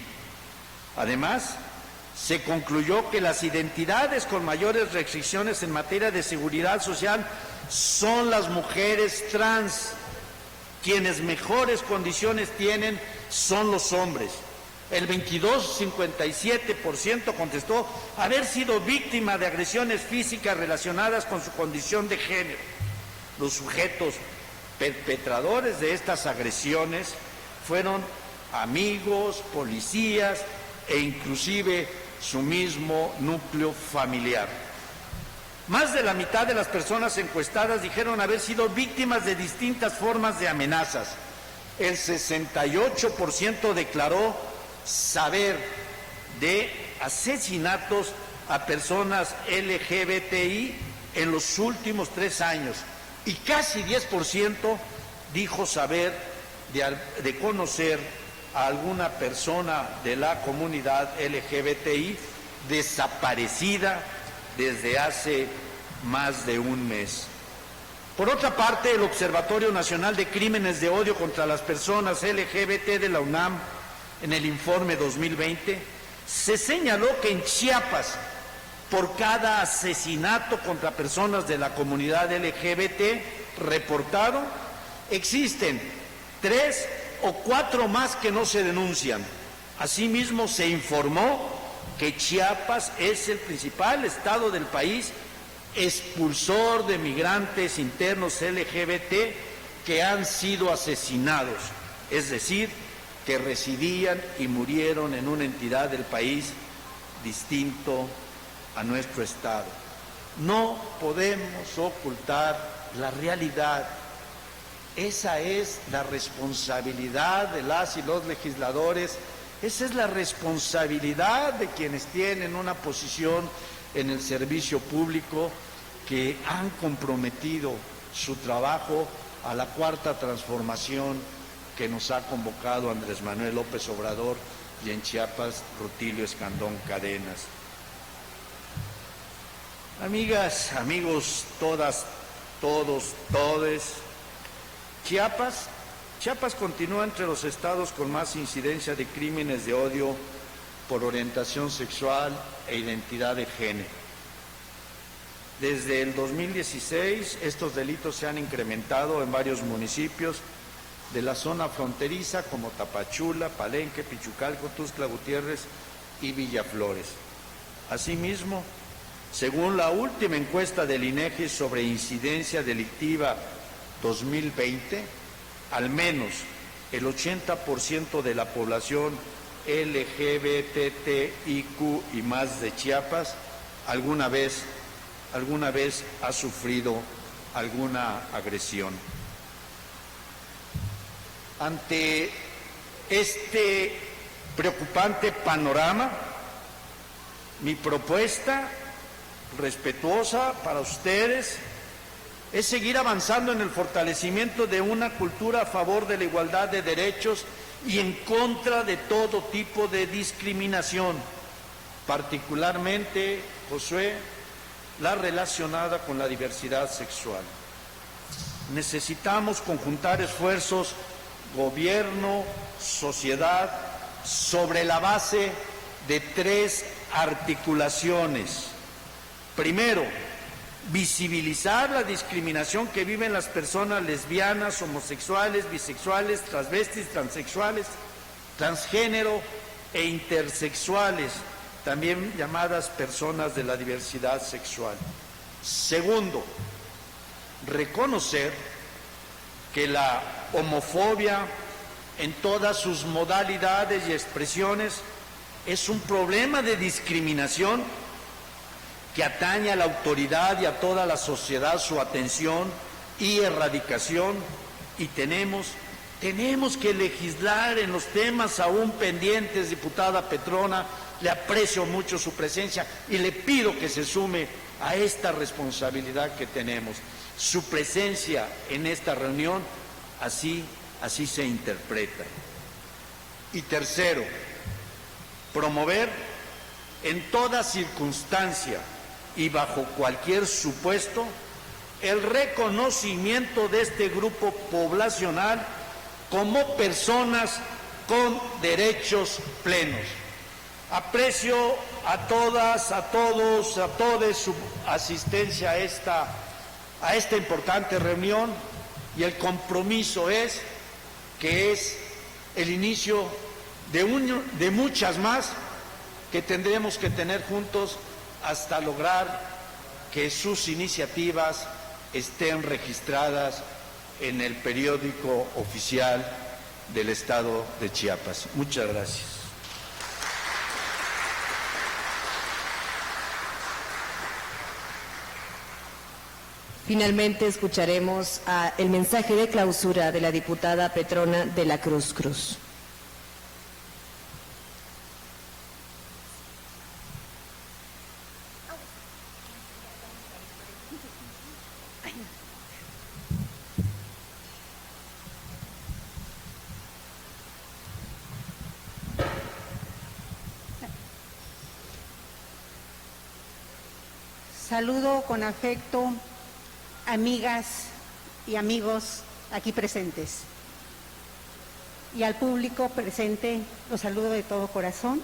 Speaker 2: Además, se concluyó que las identidades con mayores restricciones en materia de seguridad social son las mujeres trans. Quienes mejores condiciones tienen son los hombres. El 57% contestó haber sido víctima de agresiones físicas relacionadas con su condición de género. Los sujetos perpetradores de estas agresiones fueron amigos, policías e inclusive su mismo núcleo familiar. Más de la mitad de las personas encuestadas dijeron haber sido víctimas de distintas formas de amenazas. El 68% declaró saber de asesinatos a personas LGBTI en los últimos 3 años y casi 10% dijo saber de conocer a alguna persona de la comunidad LGBTI desaparecida desde hace más de un mes. Por otra parte, el Observatorio Nacional de Crímenes de Odio contra las Personas LGBT de la UNAM, en el informe 2020, se señaló que en Chiapas, por cada asesinato contra personas de la comunidad LGBT reportado, existen 3 o 4 más que no se denuncian. Asimismo, se informó que Chiapas es el principal estado del país expulsor de migrantes internos LGBT que han sido asesinados, es decir, que residían y murieron en una entidad del país distinto a nuestro estado. No podemos ocultar la realidad. Esa es la responsabilidad de las y los legisladores, esa es la responsabilidad de quienes tienen una posición en el servicio público, que han comprometido su trabajo a la cuarta transformación que nos ha convocado Andrés Manuel López Obrador y en Chiapas Rutilio Escandón Cadenas. Amigas, amigos, todas, todos, todes, Chiapas continúa entre los estados con más incidencia de crímenes de odio por orientación sexual e identidad de género. Desde el 2016, estos delitos se han incrementado en varios municipios de la zona fronteriza como Tapachula, Palenque, Pichucalco, Tuxtla Gutiérrez y Villaflores. Asimismo, según la última encuesta del INEGI sobre incidencia delictiva 2020, al menos el 80% de la población LGBTIQ y más de Chiapas alguna vez ha sufrido alguna agresión. Ante este preocupante panorama, mi propuesta respetuosa para ustedes es seguir avanzando en el fortalecimiento de una cultura a favor de la igualdad de derechos y en contra de todo tipo de discriminación, particularmente, Josué, la relacionada con la diversidad sexual. Necesitamos conjuntar esfuerzos, gobierno, sociedad, sobre la base de 3 articulaciones. Primero, visibilizar la discriminación que viven las personas lesbianas, homosexuales, bisexuales, transvestis, transexuales, transgénero e intersexuales, también llamadas personas de la diversidad sexual. Segundo, reconocer que la homofobia en todas sus modalidades y expresiones es un problema de discriminación que atañe a la autoridad y a toda la sociedad su atención y erradicación, y tenemos que legislar en los temas aún pendientes. Diputada Petrona, le aprecio mucho su presencia y le pido que se sume a esta responsabilidad que tenemos. Su presencia en esta reunión así se interpreta. Y tercero, promover en toda circunstancia y bajo cualquier supuesto el reconocimiento de este grupo poblacional como personas con derechos plenos. Aprecio a todas, a todos, a todas su asistencia a esta importante reunión, y el compromiso es que es el inicio de muchas más que tendremos que tener juntos hasta lograr que sus iniciativas estén registradas en el periódico oficial del Estado de Chiapas. Muchas gracias.
Speaker 1: Finalmente escucharemos el mensaje de clausura de la diputada Petrona de la Cruz Cruz.
Speaker 15: Saludo con afecto amigas y amigos aquí presentes, y al público presente los saludo de todo corazón.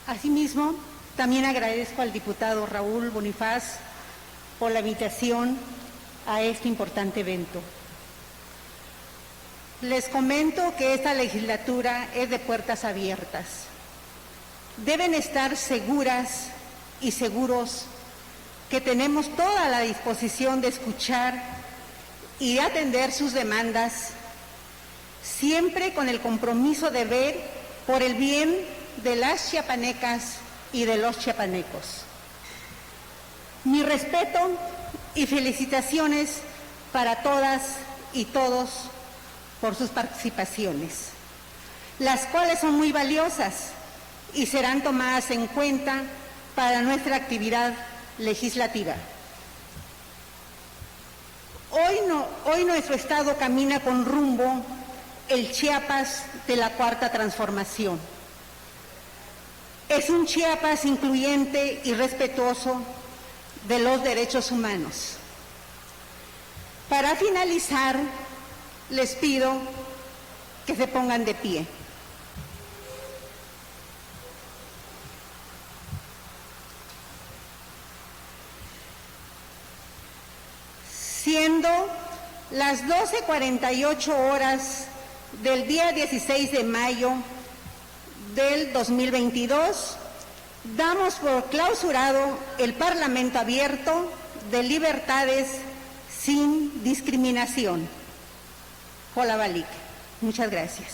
Speaker 15: Asimismo, también agradezco al diputado Raúl Bonifaz por la invitación a este importante evento. Les comento que esta legislatura es de puertas abiertas. Deben estar seguras y seguros que tenemos toda la disposición de escuchar y de atender sus demandas, siempre con el compromiso de ver por el bien de las chiapanecas y de los chiapanecos. Mi respeto y felicitaciones para todas y todos por sus participaciones, las cuales son muy valiosas y serán tomadas en cuenta para nuestra actividad legislativa. Hoy nuestro Estado camina con rumbo el Chiapas de la Cuarta Transformación. Es un Chiapas incluyente y respetuoso de los derechos humanos. Para finalizar, les pido que se pongan de pie. Siendo las 12:48 horas del día 16 de mayo del 2022, damos por clausurado el Parlamento Abierto de Libertades sin Discriminación. Hola, Balik. Muchas gracias.